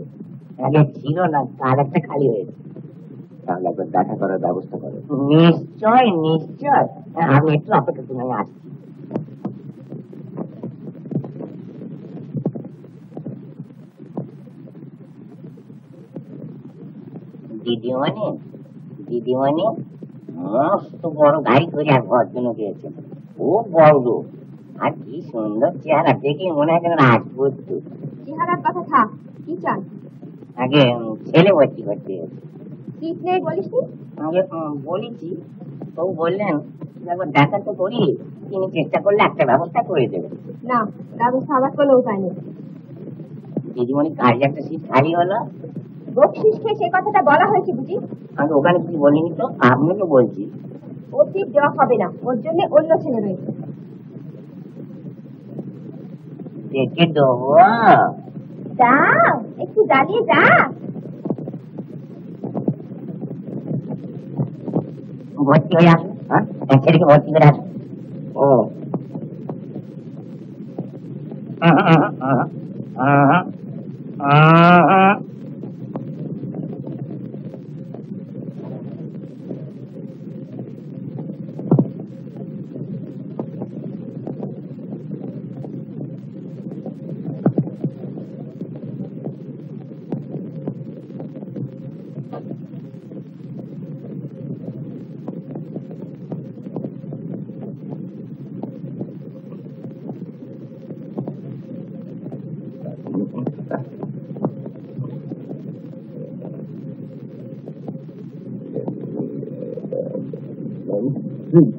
আগে ছিল না, তার একটা খালি হয়েছে। তাহলে একবার দেখা করার ব্যবস্থা করো। নিশ্চয় নিশ্চয়, আমি একটু অপেক্ষা করে আসছি। দিদিমণি, দিদিমণি মস্ত বড় গাড়ি করে এক ভদ্রজন গিয়েছে, খুব বড় লোক, আর কি সুন্দর চেহারা, দেখে মনে হয় যেন রাজপুত্র। চেহারার কথা থাক, কি চান? আগে ছেলে ভর্তি করতে গেছে। সিট নেই বলিস নি? আগে বলেছি, তো বললেন একবার দেখা তো করি, তিনি চেষ্টা করলে একটা ব্যবস্থা করে দেবে। না, ব্যবস্থা আবার কোনো উপায় নেই। দিদিমণি গাড়ি একটা সিট খালি হলো। বকশিস খেয়ে সে কথাটা বলা হয়েছে বুঝি? আমি ওখানে কি বলিনি তো, আপনাকে বলছি। ও সিট দেওয়া হবে না, ওর জন্য অন্য ছেলে রয়েছে। দেখে দেবো। যা, একটু দাঁড়িয়ে যা। ভর্তি হয়ে আসুন, হ্যাঁ ছেলেকে ভর্তি করে আসুন। ও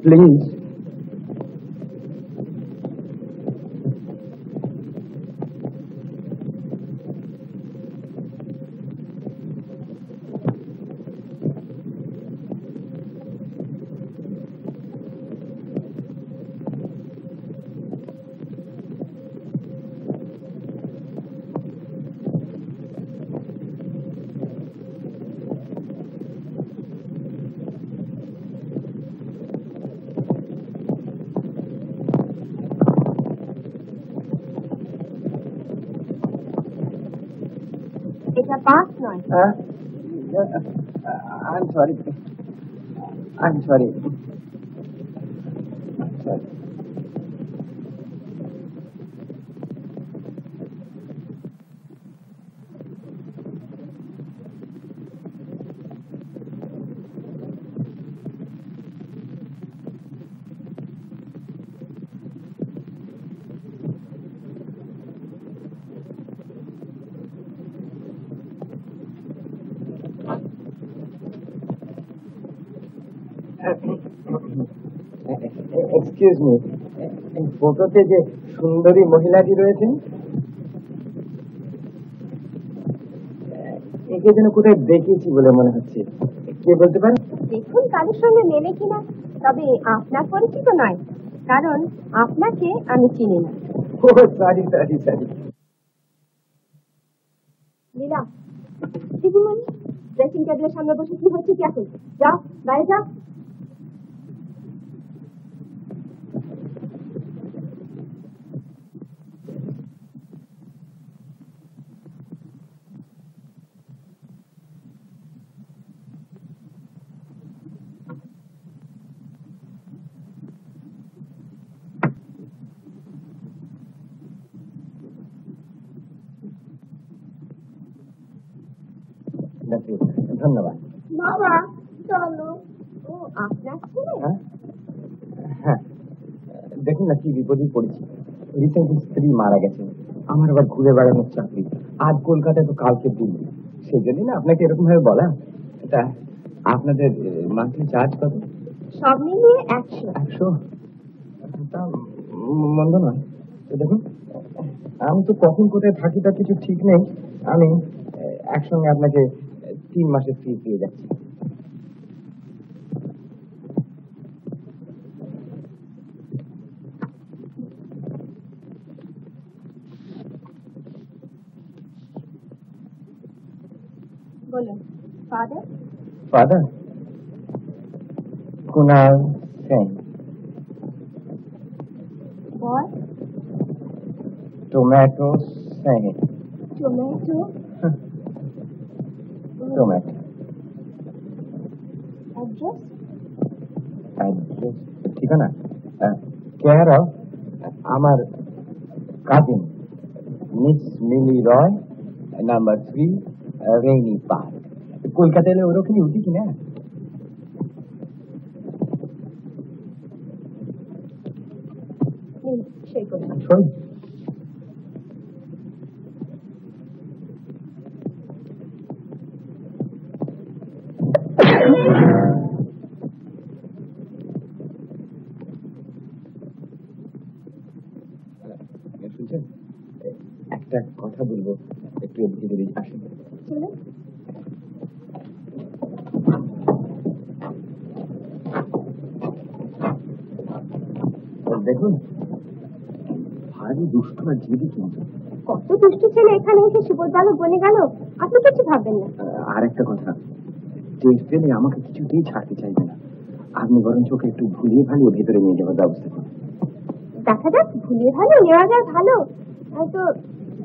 প্লিজ। এটা পাস নয়। I'm sorry. I'm sorry. Excuse me, এই ফটোতে যে সুন্দরী মহিলাটি রয়েছেন, একে যেন কোথায় দেখেছি বলে মনে হচ্ছে। কে বলতে পারেন? দেখুন কারোর সঙ্গে মেলে কিনা, তবে আপনার পরিচিত নয়, কারণ আপনাকে আমি চিনি না। ও সরি সরি সরি। লীলা, দিদিমণি ড্রেসিং টেবিলের সামনে বসে কি হচ্ছে কি এখন? যাও বাইরে যাও। ধন্যবাদ। বাবা চলো। ও আপনার ছেলে? হ্যাঁ, দেখুন না কি বিপদে পড়েছি। রিসেন্টলি স্ত্রী মারা গেছে, আমার আবার ঘুরে বেড়ানোর চাকরি, আজ কলকাতায় তো কালকে দিল্লি। সেই জন্য না আপনাকে এরকম ভাবে বলা। এটা আপনাদের মান্থলি চার্জ কত? সব মিলিয়ে 100। 100? তা মন্দ নয়। তো দেখুন, আমি তো কখন কোথায় থাকি তার কিছু ঠিক নেই। আমি একসঙ্গে আপনাকে 3 মাসের ফি পেয়ে যাচ্ছি। বলুন father. Father Kunal Sen. Boy tomato Sen. Tomato. Tomato. Address? Address ঠিকানা কেয়ার অফ আমার cousin miss Mili Roy, number 3 rainy park. Kolkata এলে ওর ওখানে উঠি কিনা? সেই করে সই। শুনছেন, একটা কথা বলবো, একটু এদিকে যদি আসেন। চলুন। দেখুন, ভারী দুষ্ট আর জেদি কিন্তু। কত দুষ্ট ছেলে এখানে এসে সুবোধবালক বনে গেল, আপনি কিছু ভাববেন না। আর একটা কথা, টেস্ট পেলে আমাকে কিছুতেই ছাড়তে চাইবে না। আপনি বরং চোখে একটু ভুলিয়ে ভালিয়ে ভেতরে নিয়ে যাওয়ার ব্যবস্থা করুন। দেখা যাক, ভুলিয়ে ভালো নেওয়া যায় ভালো, হয়তো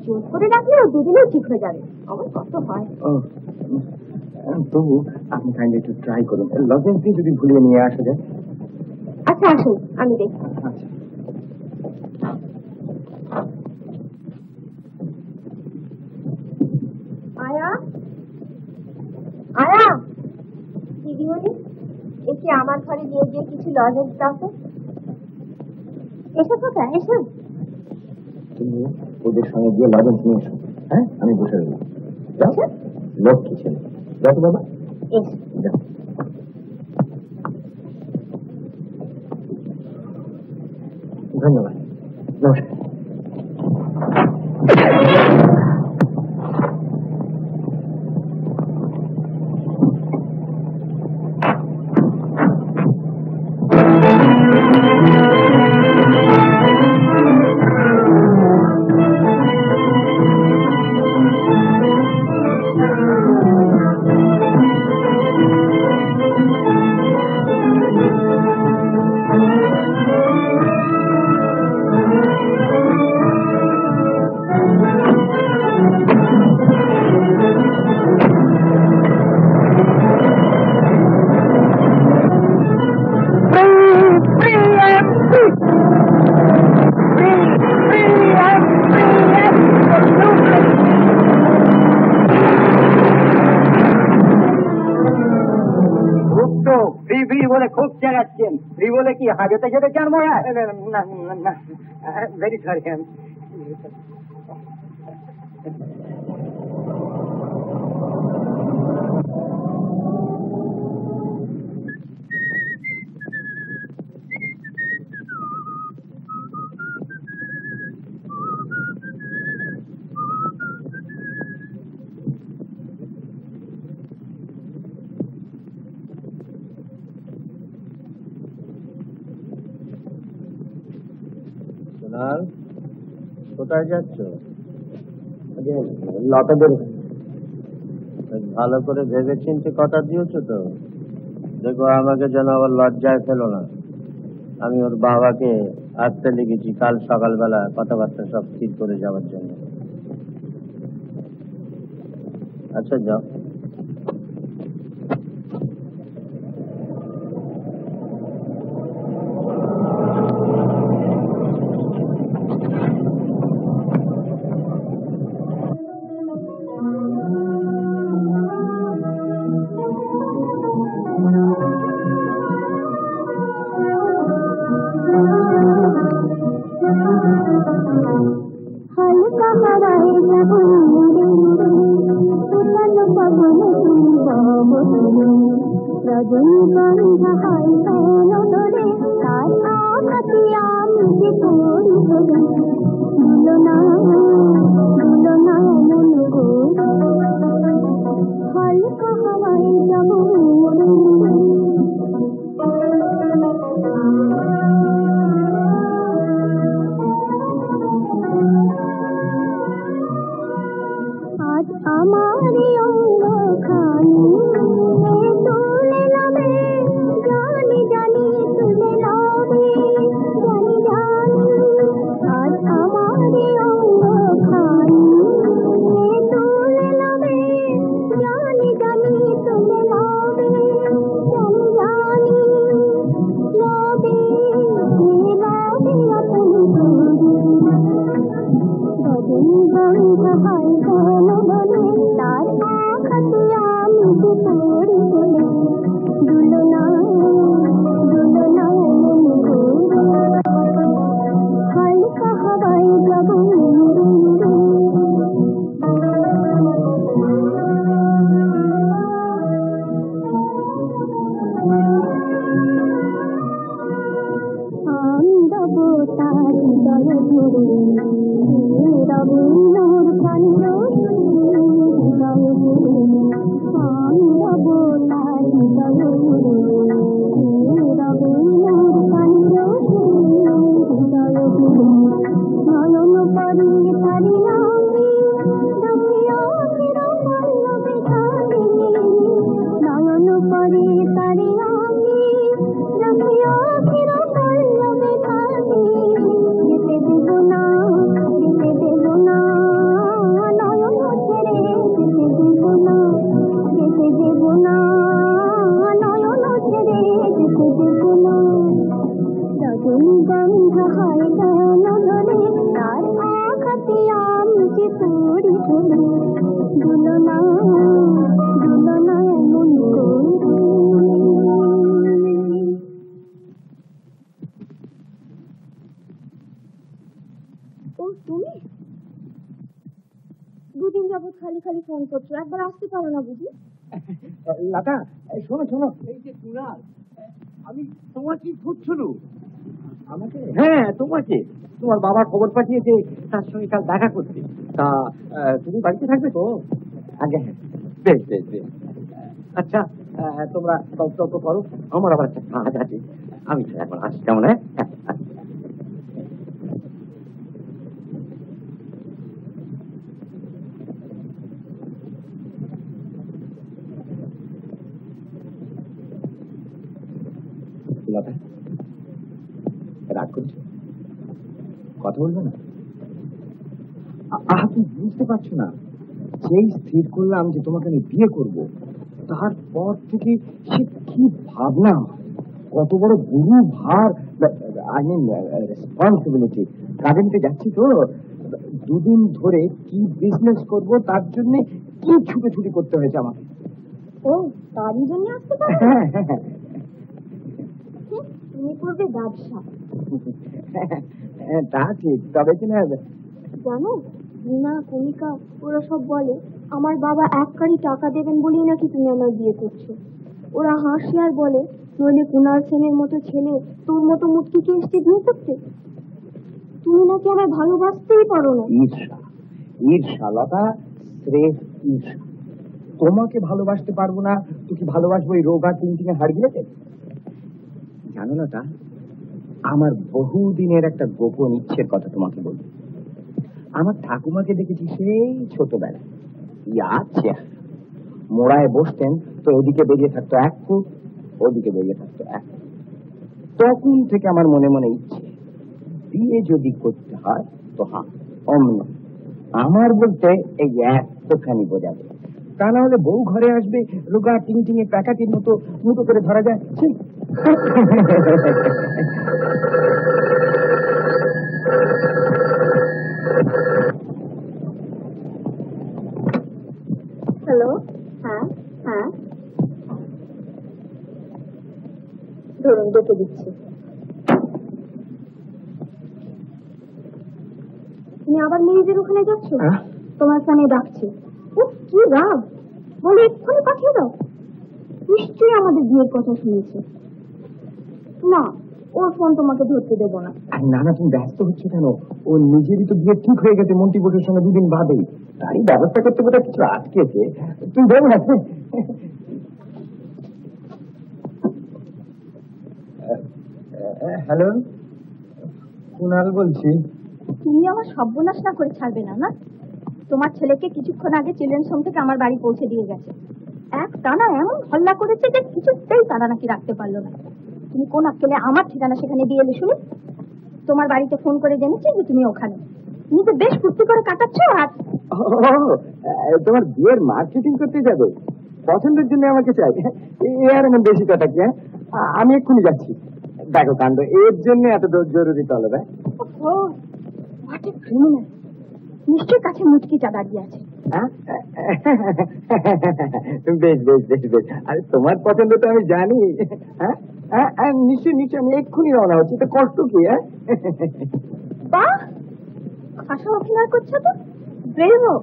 জোর করে রাখলেও দুদিনেও ঠিক হয়ে যাবে। আমার কত হয়। তবু আপনি কাইন্ডলি একটু ট্রাই করুন, লজেন্স দিয়ে যদি ভুলিয়ে নিয়ে আসা যায়। আচ্ছা আসুন, আমি দেখি। আচ্ছা। আয়া, আয়া, দিদিমণি একে আমার ঘরে নিয়ে গিয়ে কিছু লজেন্স দাও তো। এসো কোথায়, এসো। তুমি ওদের সঙ্গে গিয়ে লজেন্স নিয়ে এসো। হ্যাঁ, আমি বসে রইলাম। যাও, লক্ষ্মী ছেলে। যাও তো বাবা, এসো। যাও। ধন্যবাদ, নমস্কার। খুব চেঁচাচ্ছেন, ফ্রি বলে কি হাজতে যেতে চান মনে হয়? না, ভেরি সরি। কোথায় যাচ্ছ? লতাদের ভালো করে ভেবে চিনতে কথা দিয়েছো তো? দেখো আমাকে যেন আবার লজ্জায় ফেলো না। আমি ওর বাবাকে আসতে লিখেছি কাল সকালবেলা কথাবার্তা সব ঠিক করে যাওয়ার জন্য। আচ্ছা যাও। লতা, শোনো শোনো, এই যে কুণাল, আমি তোমার কি খুঁজছিল, আমাকে? হ্যাঁ তোমাকে, তোমার বাবা খবর পাঠিয়েছে তার সঙ্গে কাল দেখা করতে। তা তুমি বাড়িতে থাকবে তো? আগে হ্যাঁ। বেশ বেশ বেশ। আচ্ছা তোমরা গল্প করো, আমার আবার একটা কাজ আছে, আমি এখন আসছি। কেমন? হ্যাঁ লতা, রাগ করছো? কথা বলবে না? তুমি বুঝতে পারছো না, সেই স্থির করলাম যে তোমাকে আমি বিয়ে করব, তারপর থেকে সে কি ভাবনা, কত বড় গুরু ভার, আই মিন রেসপন্সিবিলিটি। কাজে যাচ্ছি তো, দুদিন ধরে কি বিজনেস করব তার জন্য কি ছুটোছুটি করতে হয়েছে আমাকে। ও তারই জন্য আসতে পারো? তুমি করবে ব্যবসা? তা ঠিক, তবে কিনা জানো রিনা, কণিকা ওরা সব বলে আমার বাবা এক কারি টাকা দেবেন বলেই নাকি তুমি আমার বিয়ে করছো। ওরা হাসি আর বলে নইলে কুনাল সেনের মতো ছেলে তোর মতো মুটকিকে এসে বিয়ে করতে। তুমি নাকি আমার ভালোবাসতেই পারো না। ঈর্ষা, ঈর্ষা লতা, স্রেফ ঈর্ষা। তোমাকে ভালোবাসতে পারবো না তো কি ভালোবাসবো এই রোগা টিংটিঙে হাড়গিলেকে? জানো না তা, আমার বহুদিনের একটা গোপন ইচ্ছের কথা তোমাকে বলবো। আমার ঠাকুমাকে দেখেছি সেই ছোটবেলায়, ইয়াচ্ছে মোড়ায় বসতেন তো এদিকে বেরিয়ে থাকতো 1 ফুট, ওদিকে বেরিয়ে থাকতো 1 ফুট। তখন থেকে আমার মনে মনে ইচ্ছে, বিয়ে যদি করতে হয় তো হ্যাঁ অমনি আমার বলতে এই একটুখানি বোঝাবে, তা না হলে বউ ঘরে আসবে রোগা টিংটিঙে প্যাকাটির মতো মুটো করে ধরা যায়। হ্যালো, হ্যাঁ হ্যাঁ, ধরুন ডেকে দিচ্ছি। তুমি আবার মেয়েদের ওখানে যাচ্ছ? তোমার ফোনে ডাকছে। কি রাগ, বলে এক্ষুনি পাঠিয়ে দাও। নিশ্চয়ই আমাদের বিয়ের কথা শুনেছে। না, ওর ফোন তোমাকে ধরতে দেবো না। না না, তুমি ব্যস্ত হচ্ছে কেন? ও নিজেরই তো বিয়ে ঠিক হয়ে গেছে মন্ত্রী বোসের সঙ্গে 2 দিন বাদে, তারই ব্যবস্থা করতে বোধহয় কিছু আটকেছে। তুমি দেবো না? হ্যালো, কুনাল বলছি। তুমি আমার সর্বনাশ না করে ছাড়বে না, না? তোমার ছেলেকে কিছুক্ষণ আগে চিলড্রেন্স হোম থেকে আমার বাড়ি পৌঁছে দিয়ে গেছে। এক টানা এমন হল্লা করেছে যে কিছুতেই তারা নাকি রাখতে পারলো না। তুমি কোন আক্কেলে আমার ঠিকানা সেখানে দিয়ে এলে শুনি? তোমার বাড়িতে ফোন করে জেনেছি যে তুমি ওখানে। তুমি তো বেশ ফুর্তি করে কাটাচ্ছ। আর তোমার বিয়ের মার্কেটিং করতে যাবে, পছন্দের জন্য আমাকে চাই, এ আর এমন বেশি কথা কি? আমি এক্ষুনি যাচ্ছি। দেখো কাণ্ড, এর জন্য এত জরুরি তলব? নিশ্চয়ই কাছে মুচকিটা দাঁড়িয়ে আছে। বেশ বেশ বেশ বেশ, আরে তোমার পছন্দ তো আমি জানি। হ্যাঁ নিশ্চয় নিশ্চয়, আমি এক্ষুনি রওনা হচ্ছি, তো কষ্ট কি? বাহ, আশা অভিনয় করছো তো, ব্রেভো।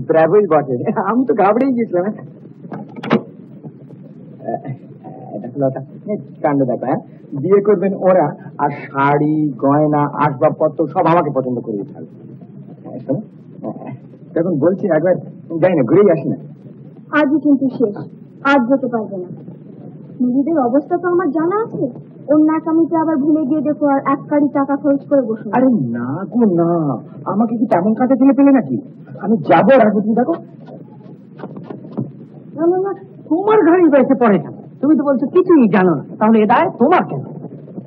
ব্রাভোই বটে, আমি তো ঘাবড়েই গেছিলাম। কাণ্ড দেখো, বিয়ে করবেন ওরা, আর শাড়ি গয়না আসবাবপত্র সব আমাকে পছন্দ করে দিতে হবে। শোনো, তখন বলছি একবার যাই না, ঘুরেই আসি না। আজই কিন্তু শেষ, আজ যেতে পারবে না। নিজেদের অবস্থা তো আমার জানা আছে। অন্য আমিতে আবার ভুলে গিয়ে দেখো আর 1 কারি টাকা খরচ করে বসো। আরে না গো না, আমাকে কি তেমন কাজে ফেলে পেলে নাকি? আমি যাবো, রাখবো। তুমি দেখো, না না না, তোমার ঘাড়ি বেঁচে পড়ে কেন? তুমি তো বলছো কিছুই জানো না, তাহলে এ দায় তোমার কেন?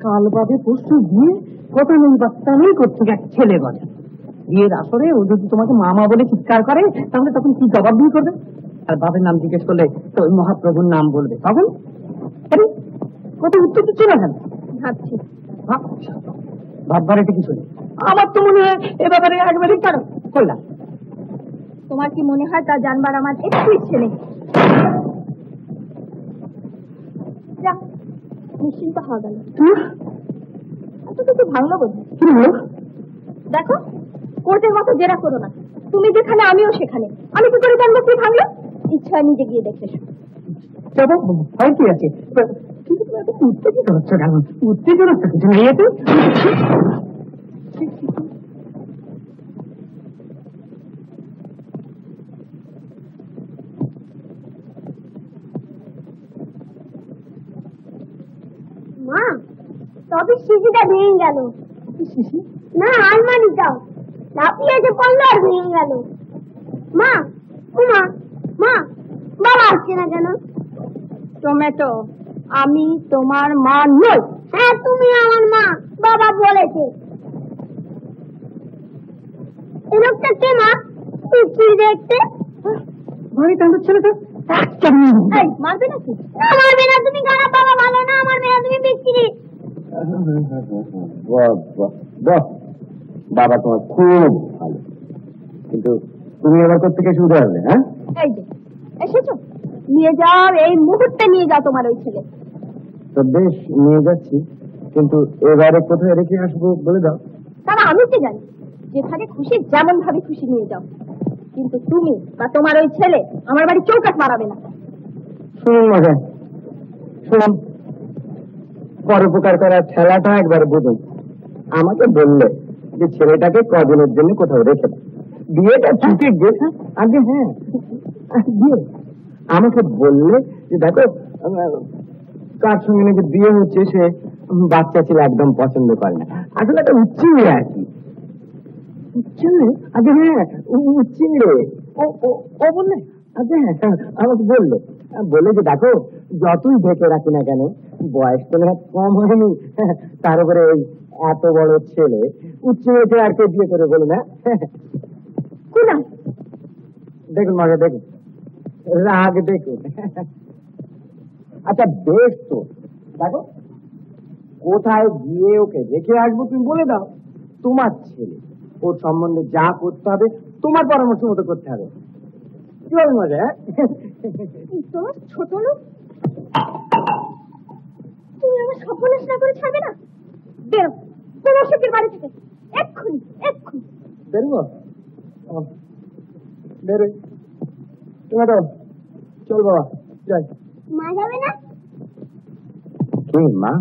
কাল বাদে পরশু বিয়ে, কথা নেই বার্তা নেই, করছে এক ছেলে বলে। বিয়ের আসরে ও যদি তোমাকে মামা বলে চিৎকার করে, তাহলে তখন কি জবাব দিয়ে করবে? আর বাবার নাম জিজ্ঞেস করলে তো ওই মহাপ্রভুর নাম বলবে, তখন আরে কত উত্তর দিচ্ছ না কেন? ভাবছি। ভাববার এটা কিছু নেই, আমার তো মনে হয় এ ব্যাপারে একবারে করলাম। তোমার কি মনে হয় তা জানবার আমার একটু ইচ্ছে নেই। নিশ্চিন্ত হওয়া গেল। এত কিছু ভাঙলো বোধ। দেখো, কোর্টের মতো জেরা করো না। তুমি যেখানে আমিও সেখানে। আমি কি করে জানবো কি ভাঙলো? ইচ্ছা নিজে গিয়ে দেখে এসো। হয় কি আছে, কিন্তু উত্তেজিত হচ্ছে কেন? উত্তেজনা তো কিছু নেই এতে। মা, তবে শিশিটা ভেঙে গেল। না, আলমারিটাও লাফিয়ে যে পড়লো আর ভেঙে গেল। মা, মা, মা, বাবা আসছে না কেন? টমেটো, আমি তোমার মা নই। হ্যাঁ, তুমি আমার মা, বাবা বলেছে। এই লোকটা কে মা? কি দেখতে? ঘরে কান্দার ছেলেটা মারবে নাকি? না, মারবে না। তুমি খারাপ, বাবা ভালো না। মারবে না, তুমি বিক্রি। বাবা তোমার খুব ভালো, কিন্তু তুমি আবার কোথেকে শুরু আসবে? হ্যাঁ, এই যে এসেছো, নিয়ে যাও, এই মুহূর্তে নিয়ে যাও তোমার ওই ছেলে। তো বেশ, নিয়ে যাচ্ছি, কিন্তু এবারে কোথায় রেখে আসবো বলে দাও। তারা আমি কি জানি, যেখানে খুশি যেমন ভাবে খুশি নিয়ে যাও, কিন্তু তুমি বা তোমার ওই ছেলে আমার বাড়ি চৌকাট মারাবে না। শুনুন মজা, শুনুন, পরোপকার করার ঠেলাটা একবার বুঝুন। আমাকে বললে যে ছেলেটাকে কদিনের জন্য কোথাও রেখে দাও, বিয়েটা ছুটে গেছে আগে। হ্যাঁ, বিয়ে আমাকে বললে যে দেখো কার সঙ্গে নাকি বিয়ে হচ্ছে, সে বাচ্চা ছেলে একদম পছন্দ করে না। আসলে একটা উচ্চিংড়ে আর কি। উচ্চিংড়ে? আগে হ্যাঁ, উচ্চিংড়ে। ও বললে আচ্ছা, হ্যাঁ আমাকে বললো, বলে যে দেখো যতই ঢেকে রাখি না কেন, বয়স তো কম হয়নি, তার উপরে ওই এত বড় ছেলে উচ্চিংড়েকে আর কে বিয়ে করে বলে না। দেখুন মজা, দেখুন রাগ দেখুন। আচ্ছা বেশ, তো দেখো কোথায় গিয়ে ওকে রেখে আসবো তুমি বলে দাও। তোমার ছেলে, ওর সম্বন্ধে যা করতে হবে তোমার পরামর্শ মতো করতে হবে। কি বল মজা? তোমার ছোট লোক, তুমি আমার সফলতা না করে ছাড়বে না? বেরো, তোমার শ্বশুর বাড়ি থেকে এক্ষুনি, এক্ষুনি বেরোবো? বেরোই। তোমার চল বাবা, যাই। মা যাবে না? কি মা?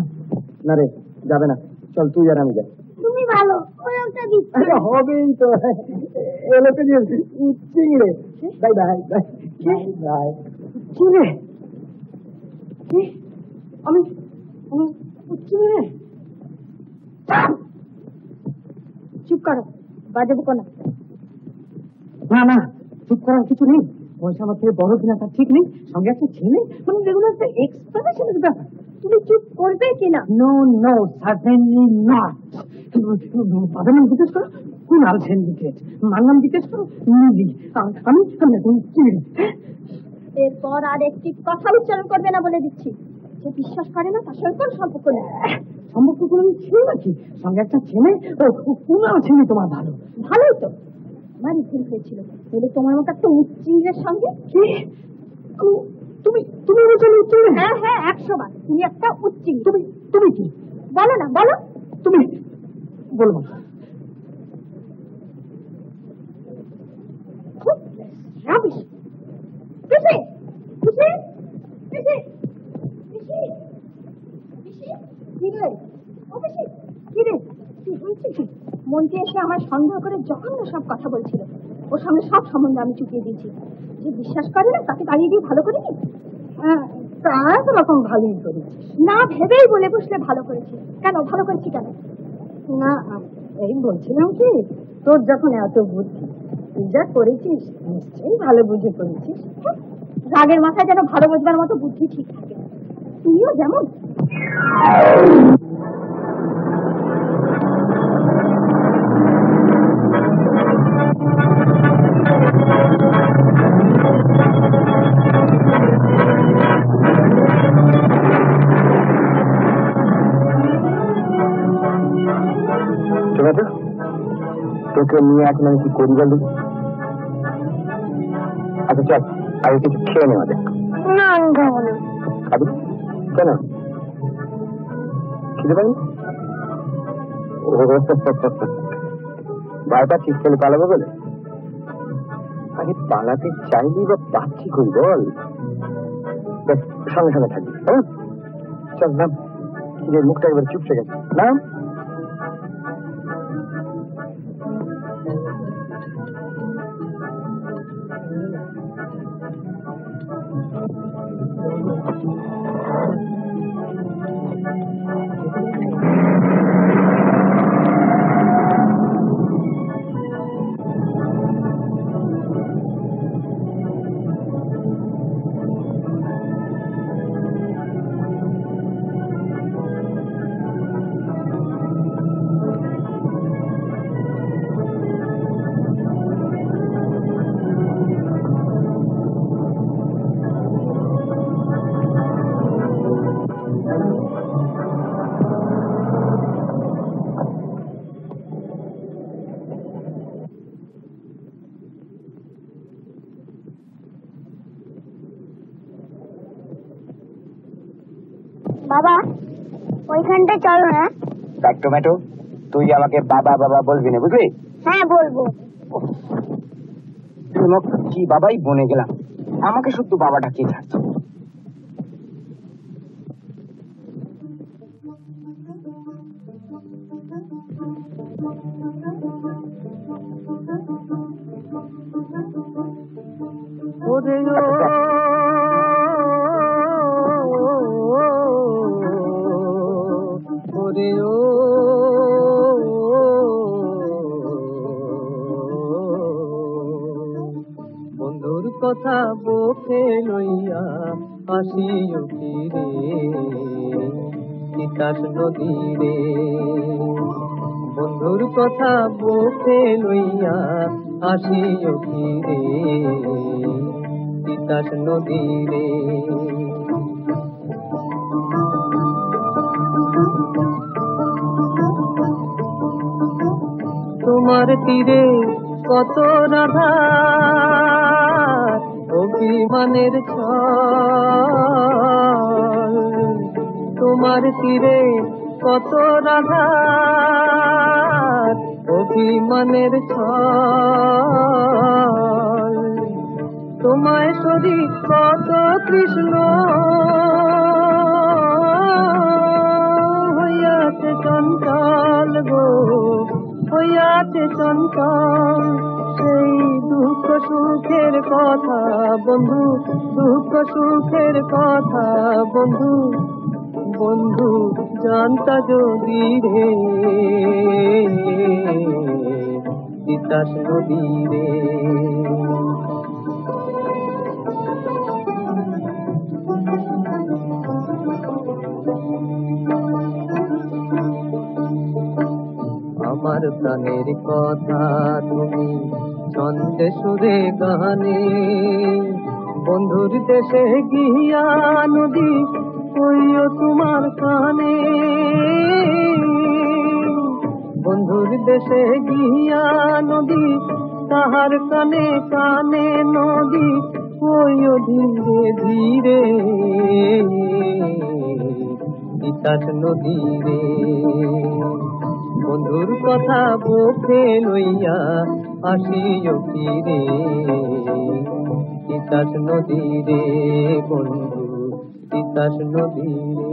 না রে, যাবে না, চল তুই আর আমি যাই। তুমি ভালো, ওই লোকটা দিচ্ছে। হবেই তো, এলোকে যে চিংড়ে। Bye bye bye bye. চিংড়ে? কি? আমি চিংড়ে? চুপ করো, বাজে বকো না। না না, চুপ করার কিছু নেই। পয়সা আমার থেকে বড় কিনা তার ঠিক নেই, সঙ্গে একটা ছেলে, মানে যেগুলো একটা এক্সপ্রেশনের ব্যাপার। তুমি চুপ করবে কিনা? No no, certainly not. বাবার নাম জিজ্ঞেস করো, কুনাল সিন্ডিকেট। মার নাম জিজ্ঞেস করো, নিধি। আমি চিংড়ে। এরপর আর একটি কথা উচ্চারণ করবে না বলে দিচ্ছি। যে বিশ্বাস করে না তার সঙ্গে কোন সম্পর্ক নেই। সম্পর্ক কোনো ছিল নাকি? সঙ্গে একটা ছেলে, কুনাল ছেলে তোমার ভালো। ভালোই তো, আমারই ভুল হয়েছিল। বলে তোমার মতো একটা উচ্চিংড়ের সঙ্গে। কি? তুমি তুমি বলছো উচ্চিংড়ে? হ্যাঁ হ্যাঁ, 100 বার তুমি একটা উচ্চিংড়ি। তুমি তুমি কি বলো না, বলো। তুমি বলবো না। রাবিশ। পিসি, পিসি, পিসি, পিসি, পিসি, কি রে? ও পিসি, কি রে? কি হয়েছে কি? মন্ত্রী এসে আমার সন্দেহ করে জঘন্য সব কথা বলছিল। ওর সামনে সব সম্বন্ধে আমি চুকিয়ে দিয়েছি। যে বিশ্বাস করে না তাকে দাঁড়িয়ে দিয়ে ভালো করিনি। হ্যাঁ, তা রকম ভালোই করেছি। না ভেবেই বলে বসলে ভালো করেছি। কেন ভালো করেছি কেন? না, এই বলছিলাম কি, তোর যখন এত বুদ্ধি, তুই যা করেছিস নিশ্চয়ই ভালো বুঝে করেছিস। রাগের মাথায় যেন ভালো বোঝবার মতো বুদ্ধি ঠিক থাকে। তুমিও যেমন। তোকে নিয়ে এখন আমি কি করি বলি? আচ্ছা চল, আগে কিছু খেয়ে নেওয়া যাক। না, আমি খাবো না। খাবি কেন? খিদে পাই? ভয় পাচ্ছিস ছেলে পালাবো বলে? আরে পালাতে চাইলি বা পাচ্ছি কই বল? বেশ, সঙ্গে সঙ্গে থাকবি। হ্যাঁ, চল নাম, খিদের মুখটা এবার চুপসে গেছে। নাম। বাবা ওইখানটায় চলো না। দেখ টমেটো, তুই আমাকে বাবা বাবা বলবি না, বুঝলি? হ্যাঁ বলবো। কি বাবাই বনে গেলাম, আমাকে শুধু বাবা ডাকিয়ে থাকতো। বন্ধুর কথা বুকে লইয়া আসিও ফিরে তিতাস নদীরে। বন্ধুর কথা বুকে লইয়া আসিও ফিরে তিতাস নদীরে। তোমার তীরে কত রাধা অভিমানের ছল, তোমার তীরে কত রাধা অভিমানের ছল। তোমায় সরি কত কৃষ্ণ হইয়াছে চঞ্চল গো, হইয়াছে চঞ্চল। সেই দুঃখ সুখের কথা বন্ধু, দুঃখ সুখের কথা বন্ধু, বন্ধু জানতা যদি রে তিতাস নদী রে। আমার প্রাণের কথা তুমি ছন্দে সুরে গানে, বন্ধুর দেশে গিয়া নদী কইও তোমার কানে। বন্ধুর দেশে গিয়া নদী তাহার কানে কানে নদী কইও ধীরে ধীরে তিতাস নদী রে। বন্ধুর কথা বুকে লইয়া আসিও ফিরে তিতাস নদী রে বন্ধু, তিতাস নদী রে।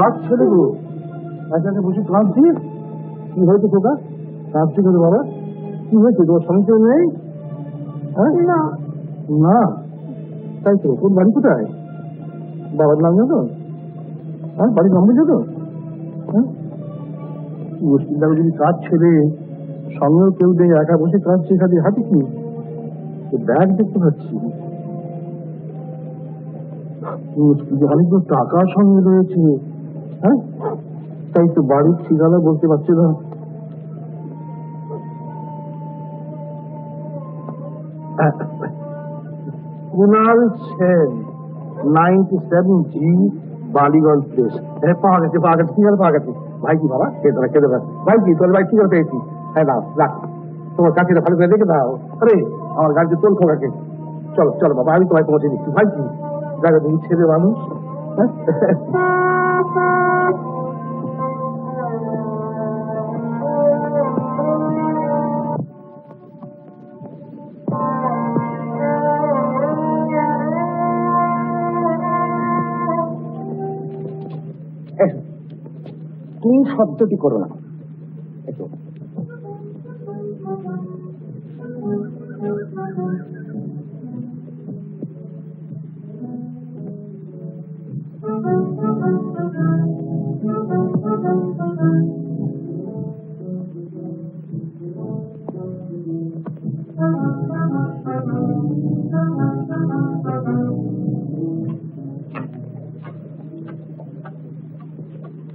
কাজ ছেলে গো, এখানে বসে কাঁদছিস? কি হয়েছে খোকা? কাঁদছি কেন বাবা? কি হয়েছে, তোমার সমস্যা নেই? না না, তাই তো। কোন বাড়ি কোথায়? বাবার নাম জানো? হ্যাঁ, বাড়ির নাম বুঝো তো? হ্যাঁ, মুশকিল লাগে যদি কাজ ছেলে, সঙ্গেও কেউ নেই, একা বসে কাঁদছে, খালি হাতে কি ব্যাগ দেখতে পাচ্ছি। অনেকগুলো টাকা সঙ্গে রয়েছে। হ্যাঁ, তাই তো বাড়ির ঠিকানা বলতে পারছি না। Kunal Sen, 97G Ballygunge place. পাওয়া গেছে, পাওয়া গেছে, কি গেল, পাওয়া গেছে। ভাই কি বাবা, কেঁদে ভাই কি তোর ভাই কি করে পেয়েছি? হ্যাঁ দাও, রাখ, তোমার কাছে ভালো করে দেখে দাও। আরে আমার গাড়িতে তোল খোকাকে। চলো চলো বাবা, আমি তোমায় পৌঁছে দিচ্ছি। ভাই কি জায়গা দেখি, ছেলে মানুষ। তুমি শব্দটি করো না।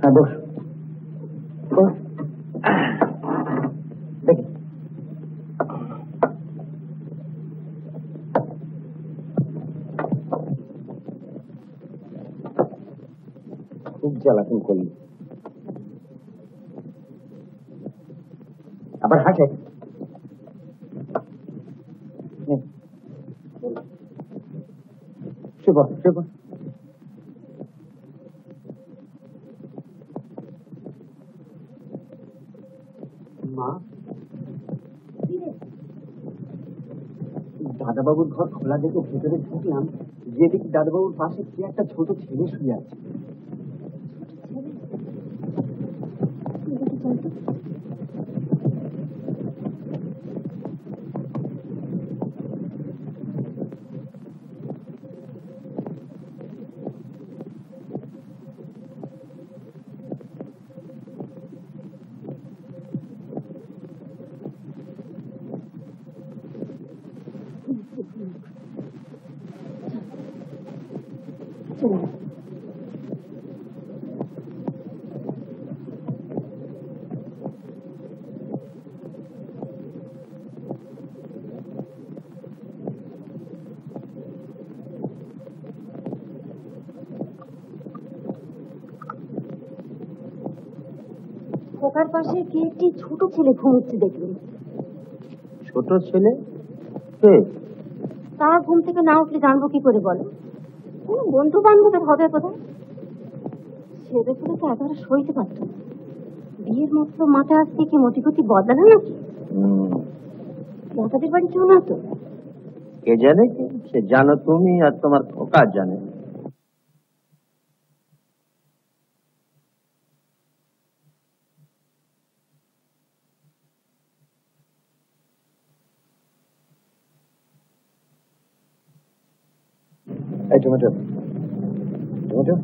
হ্যাঁ, বস বস। দেখি খুব জ্বালাতন করলি, আবার হাসে। শুভ শুভ। মা, দাদাবাবুর ঘর খোলা দেখে ভেতরে ঢুকলাম, যে দেখি দাদাবাবুর পাশে কি একটা ছোট ছেলে শুয়ে আছে। খোকার পাশে কে একটি ছোট ছেলে ঘুমোচ্ছে দেখলেন। ছোট ছেলে কে? তা ঘুম থেকে না উঠলে জানবো কি করে বলো? কোন বন্ধু বান্ধবের হবে কোথায়? ছেলে ছেলে তো একেবারে সইতে পারত না। বিয়ের মাত্র মাথা আসতে কি মতিগতি বদলানো নাকি? দাদাদের বাড়ি কেউ না তো? কে জানে, কি সে জানো তুমি আর তোমার খোকা জানে। এই টমেটো টমেটো,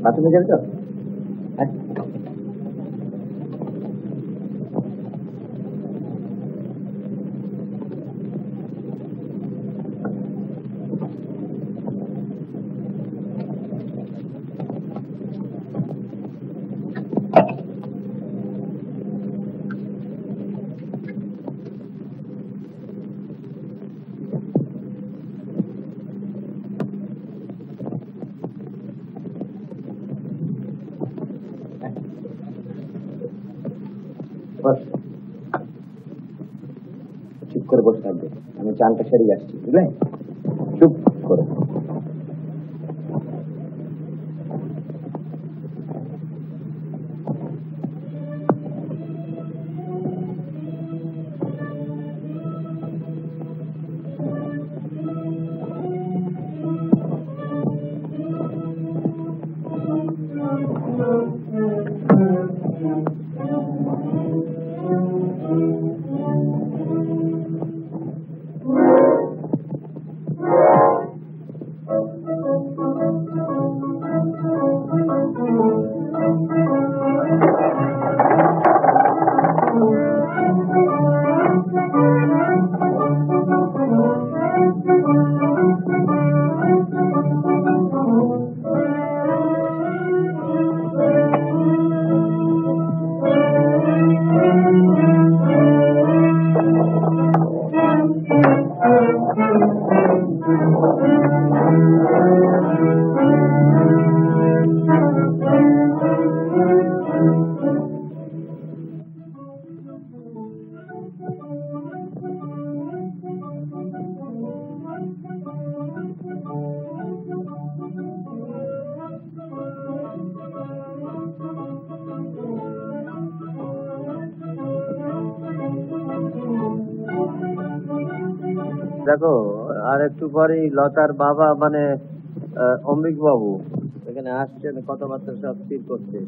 বাথরুমে যাবে তো? বস, চুপ করে বসে থাকবে, আমি চানটা সেরে আসছি, বুঝলে? চুপ করে। দেখো, আর একটু পরেই লতার বাবা মানে অমৃত বাবু এখানে আসছেন, কথাবার্তা সব স্থির করতে।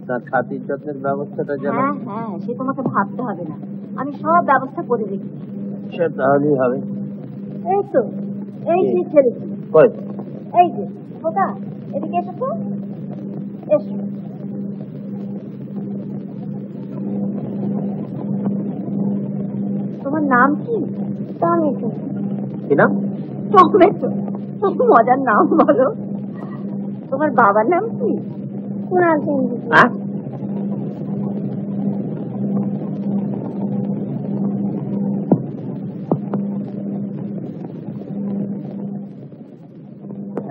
তার খাতির যত্নের ব্যবস্থাটা যেন। হ্যাঁ হ্যাঁ, সে তোমাকে ভাবতে হবে না, আমি সব ব্যবস্থা করে রেখেছি। সে তাহলেই হবে। এই তো, এই যে ছেলেটি, কই? এই যে ওটা, এদিকে এসো তো, এসো। তোমার নাম কি? টমেটো। কি নাম? টমেটো, মজার নাম বলো। তোমার বাবার নাম কি? কুণাল চন্দ্র। হ্যাঁ,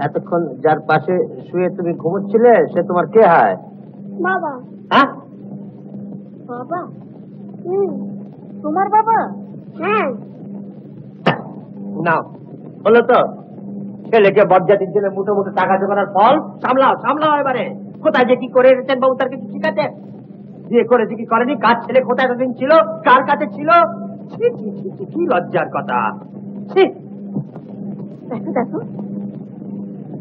এতক্ষণ যার পাশে শুয়ে তুমি ঘুমোচ্ছিলে সে তোমার কে হয়? বাবা। হ্যাঁ, বাবা? তোমার বাবা? হ্যাঁ। নাও, হলো তো। ছেলেকে বজ্জাতির জন্য মুঠো মুঠো টাকা জোগানোর ফল। সামলাও সামলাও এবারে। কোথায় যে কি করে এসেছেন বাবু, তার কিছু ঠিক আছে? বিয়ে করেছে কি করেনি, কার ছেলে কোথায় এতদিন ছিল, কার কাছে ছিল? ছি ছি ছি ছি, কি লজ্জার কথা। ছি। দেখো দেখো,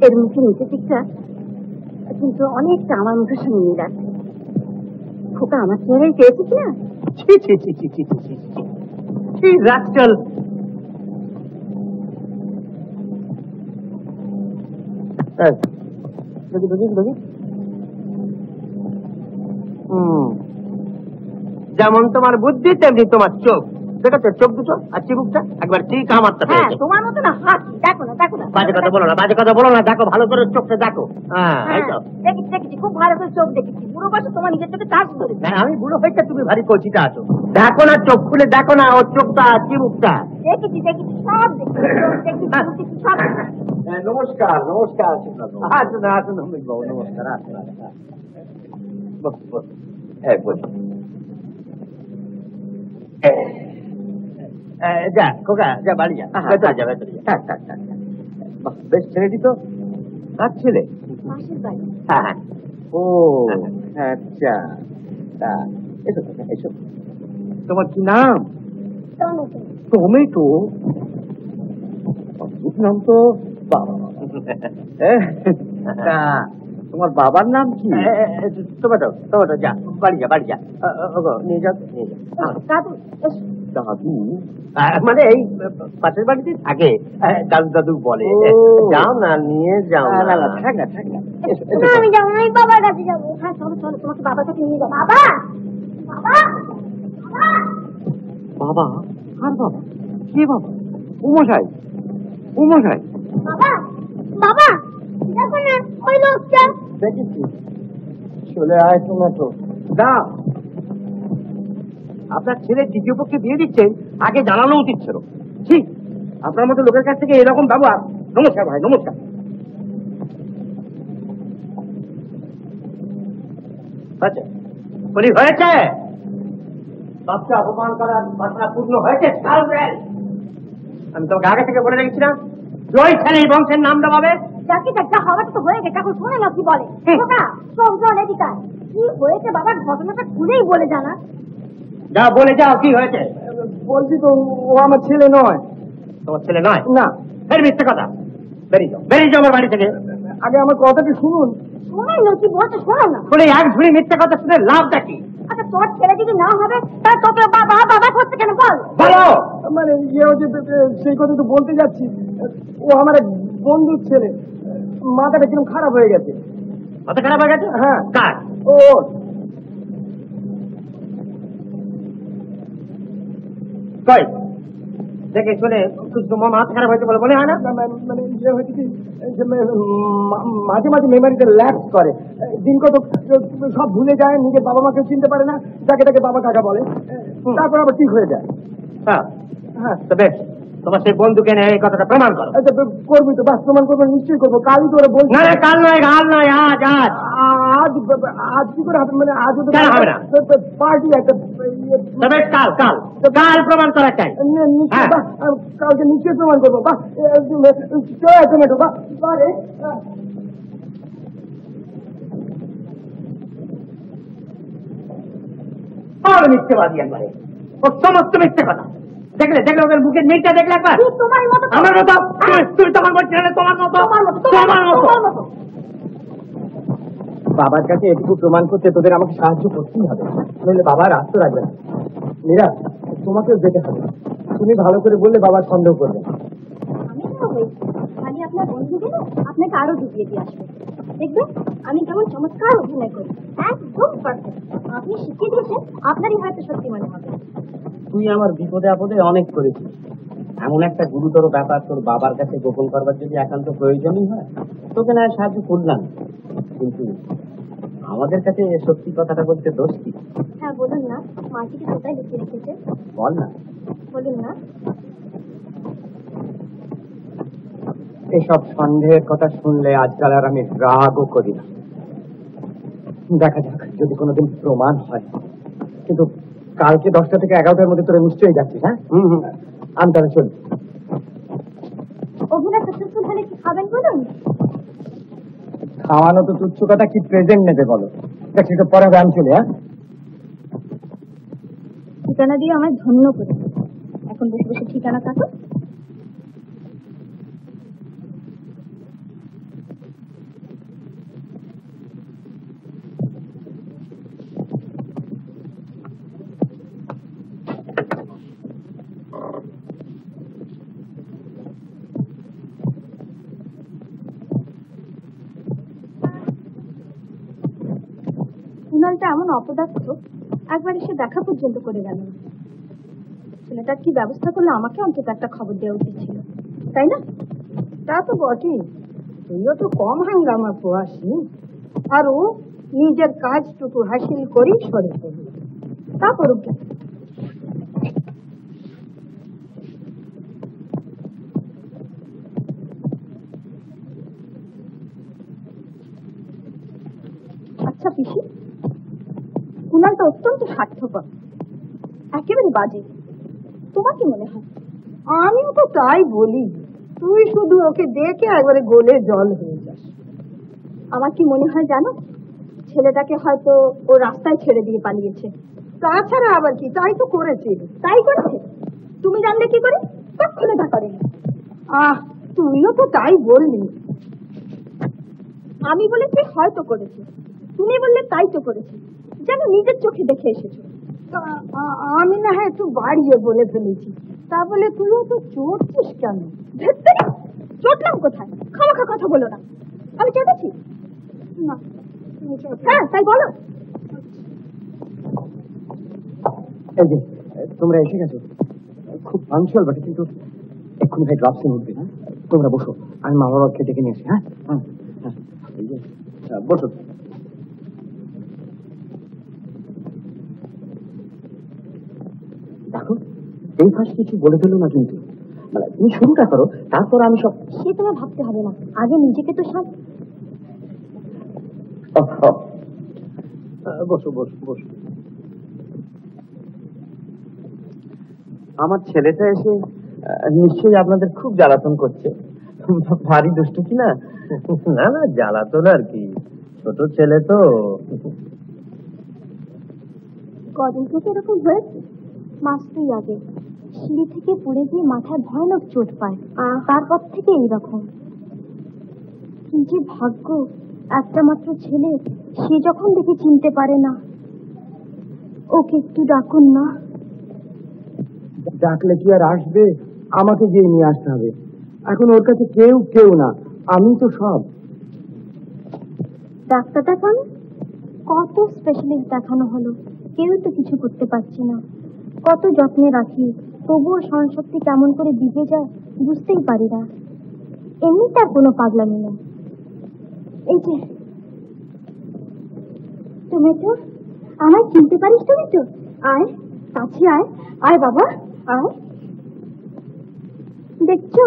এর মুখে নিচে দিকটা কিন্তু অনেকটা আমার মুখের সঙ্গে মিল আছে। খোকা আমার চেহারাই পেয়েছে কিনা? ছি ছি ছি ছি ছি ছি ছি, কি রাস্কেল। দেখি দেখি দেখি। যেমন তোমার বুদ্ধি তেমনি তোমার চোখ। দেখো চোখ দুটো আর চিবুকটা একবার ঠিক আমার তো হ্যাঁ, তোমার মতো না হাত। দেখো না, দেখো না, বাজে কথা বলো না, বাজে কথা বলো না। দেখো ভালো করে চোখটা দেখো। হ্যাঁ, এই তো। দেখেছি দেখেছি, খুব ভালো করে চোখ দেখেছি। বুড়ো বয়সে তোমার নিজের চোখে কাজ করে। হ্যাঁ, আমি বুড়ো হয়েছে, তুমি ভারী কচিটা আছো। দেখো না, চোখ খুলে দেখো না, ওর চোখটা চিবুকটা। দেখেছি দেখেছি, সব দেখেছি, দেখেছি দেখেছি, সব দেখেছি। নমস্কার, নমস্কার। আসুন আসুন অমিত বাবু, নমস্কার। আসুন আসুন। বসুন বসুন। হ্যাঁ, বলছি। যা খোকা, যা বাড়ি যা, ভেতরে যা, ভেতরে যা। বাহ, বেশ ছেলেটি তো। কার ছেলে? পাশের বাড়ি। হ্যাঁ হ্যাঁ। ও আচ্ছা, তা এসো কাকা, এসো। তোমার কি নাম? টমেটো। টমেটো? অদ্ভুত নাম তো। বাবা, তা তোমার বাবার নাম কি? টমেটো টমেটো, যা বাড়ি যা, বাড়ি যা। নিয়ে যাও নিয়ে যাও। দাদু, এসো। দাদু? মানে এই পাশের বাড়িতে থাকে, দাদু দাদু বলে। ও। যাও না, নিয়ে যাও না না। না, থাক না, থাক না। এসো, এসো। না, আমি যাবো না, আমি বাবার কাছে যাবো। হ্যাঁ চলো চলো, তোমাকে বাবার কাছে নিয়ে যাবো। বাবা, বাবা, বাবা। বাবা? কার বাবা? কে বাবা? উমশাই, উমশাই। বাবা, বাবা, দেখো না ওই লোকটা। দেখেছি, চলে আয় টমেটো। দাও। আপনার ছেলে দ্বিতীয় পক্ষে বিয়ে দিচ্ছেন, আগে জানানো উচিত ছিল। ঠিক, আপনার মতো লোকের কাছ থেকে এরকম ব্যবহার। নমস্কার ভাই, নমস্কার। আচ্ছা, বলি হয়েছে? বাপকে অপমান করার বাসনা পূর্ণ হয়েছে। আমি তোমাকে আগে থেকে বলে রেখেছিলাম ওই ছেলে এই বংশের নাম দেওয়াবে। যাকে দেখা হওয়াটা তো হয়ে গেছে, এখন শোনে না কি বলে। এদিকার কি হয়েছে বাবা, ঘটনাটা খুলেই বলে জানা। যা বলে যাও, কি হয়েছে? বলছি তো ও আমার ছেলে নয়। তোমার ছেলে নয়? না। ফের মিথ্যে কথা। বেরিয়ে যাও, বেরিয়ে যাও আমার বাড়ি থেকে। আগে আমার কথাটা শুনুন। শোনাই না কি বলছে, শোনো না। শুনে এক ঝুড়ি মিথ্যে কথা শুনে লাভটা কি? আচ্ছা তোর ছেলে যদি না হবে তাহলে তোকে বাবা বাবা করতে কেন বল? বলো। মানে ইয়ে হচ্ছে সেই কথা তো বলতে যাচ্ছি। ও আমার এক বন্ধুর ছেলে। মাথাটা কিরকম খারাপ হয়ে গেছে। মাথা খারাপ হয়ে গেছে? হ্যাঁ। কার? ও কই দেখে শুনে মাথা খারাপ হয়েছে বলে মনে হয় না? মানে ইয়ে হচ্ছে কি যে মাঝে মাঝে মেমোরিতে ল্যাপস করে। দিন কত সব ভুলে যায়, নিজের বাবা মাকে চিনতে পারে না, যাকে তাকে বাবা কাকা বলে, তারপর আবার ঠিক হয়ে যায়। হ্যাঁ হ্যাঁ তো বেশ, তোমার সেই বন্ধুকে নিয়ে এই কথাটা প্রমাণ করো। আচ্ছা করবি তো? বাস প্রমাণ করবো, নিশ্চয়ই করবো। কালই তো ওরা বলছে। না না, কাল নয়, কাল নয়, আজ আজ আজ আজ কি করে হবে? মানে আজ কেন হবে না? পার্টি একটা তবে কাল কাল কাল প্রমাণ করা চাই। নিশ্চয় বাহ, কালকে নিশ্চয়ই প্রমাণ করবো। বাহ টমেটো বাহ বারে আর মিথ্যেবাদী একবারে, ও সমস্ত মিথ্যে কথা। দেখলে দেখলে ওদের বুকের মেয়েটা দেখলে একবার? তোমার মতো আমার মতো? তুমি তোমার বলছি না, তোমার মতো। তোমার মতো। বাবার কাছে এটুকু প্রমাণ করতে তোদের আমাকে সাহায্য করতেই হবে, নইলে বাবা রাস্তা রাখবে না। মীরা, তোমাকেও যেতে হবে। তুমি ভালো করে বললে বাবার সন্দেহ করবে। আমি তো হয়েছি, খালি আপনার বন্ধু গেলে আপনাকে আরো ঢুকিয়ে দিয়ে আসবে। দেখবেন আমি কেমন চমৎকার অভিনয় করি, একদম পারফেক্ট। আপনি শিখিয়ে দিয়েছেন, আপনারই হয়তো সত্যি মনে হবে। তুই আমার বিপদে আপদে অনেক করেছিস। এমন একটা গুরুতর ব্যাপার তোর বাবার কাছে গোপন করবার যদি একান্ত প্রয়োজনই হয়, তোকে না সাহায্য করলাম, কিন্তু আমাদের কাছে সত্যি কথাটা বলতে দোষ কি? হ্যাঁ বলুন না, মাটিকে কোথায় লুকিয়ে রেখেছে? বল না। বলুন না। এসব সন্দেহের কথা শুনলে আজকাল আর আমি রাগও করি না। দেখা যাক যদি কোনোদিন প্রমাণ হয়। কিন্তু কালকে 10টা থেকে 11টার মধ্যে তোরা নিশ্চয়ই যাচ্ছিস। হ্যাঁ আমি তাহলে চলি। অভিনয় সাকসেসফুল হলে কি খাবেন বলুন? খাওয়ানো তো তুচ্ছ কথা, কি প্রেজেন্ট নেবে বলো? দেখ সেটা পরে হবে, আমি চলি। হ্যাঁ ঠিকানা দিয়ে আমায় ধন্য করে, এখন বসে বসে ঠিকানা কাটো। কুণালটা এমন অপদার্থ, একবার এসে দেখা পর্যন্ত করে গেল না। ছেলেটার কি ব্যবস্থা করলে আমাকে অন্তত একটা খবর দেওয়া উচিত ছিল, তাই না? তা তো বটেই, তুইও তো কম হাঙ্গামা পোয়াসনি। আর ও নিজের কাজটুকু হাসিল করেই সরে পড়ল। তা করুক কেন? আচ্ছা পিসি, কুণালটা অত্যন্ত স্বার্থপর, একেবারে বাজে। তোমার কি মনে হয়? আমিও তো তাই বলি, তুই শুধু ওকে দেখে একবারে গলে জল হয়ে যাস। আমার কি মনে হয় জানো, ছেলেটাকে হয়তো ও রাস্তায় ছেড়ে দিয়ে পালিয়েছে। তাছাড়া আবার কি, তাই তো করেছে। তাই করেছে? তুমি জানলে কি করে? তক্ষণে তা করেনি। তুইও তো তাই বললি। আমি বলেছি হয়তো করেছে, তুমি বললে তাই তো করেছে, যেন নিজের চোখে দেখে এসেছো। আমি না হয় একটু বাড়িয়ে বলে ফেলেছি, তা বলে তুইও তো চড়ছিস কেন? চটলাম কোথায়? খামাখা কথা বলো না। আমি চেপেছি না। হ্যাঁ তাই বলো। এই যে তোমরা এসে গেছো, খুব পাঞ্চুয়াল বটে, কিন্তু এক্ষুনি ভাই ড্রপসে উঠবে না। তোমরা বসো, আমি মা বাবাকে ডেকে নিয়ে আসি। হ্যাঁ হ্যাঁ হ্যাঁ, এই যে বসো। দেখো এই ফাঁস কিছু বলে ফেলো না, কিন্তু মানে তুমি শুরুটা করো, তারপর আমি সব। সে তোমার ভাবতে হবে না, আগে নিজেকে তো সব। বসো বসো বসো। আমার ছেলেটা এসে নিশ্চয়ই আপনাদের খুব জ্বালাতন করছে। ভারী দুষ্ট কি না? না না, জ্বালাতন আর কি, ছোট ছেলে তো। কদিন থেকে এরকম হয়েছে। মাস 2 আগে সিঁড়ি থেকে পড়ে গিয়ে মাথায় ভয়ানক চোট পায়, তারপর থেকে এইরকম। কি যে ভাগ্য, একটা মাত্র ছেলে, সে যখন দেখে চিনতে পারে না। ওকে একটু ডাকুন না। ডাকলে কি আর আসবে? আমাকে গিয়ে নিয়ে আসতে হবে। এখন ওর কাছে কেউ না, আমি তো সব। ডাক্তার দেখান, কত স্পেশালিস্ট দেখানো হলো, কেউ তো কিছু করতে পারছি না। কত যত্নে রাখি, তবুও স্মরণশক্তি কেমন করে দিতে যায় বুঝতেই পারি না। এমনি তার কোনো পাগলামি নেই। এই যে টমেটো, আমায় চিনতে পারিস টমেটো? আয় কাছে, আয় আয় বাবা আয়। দেখছো?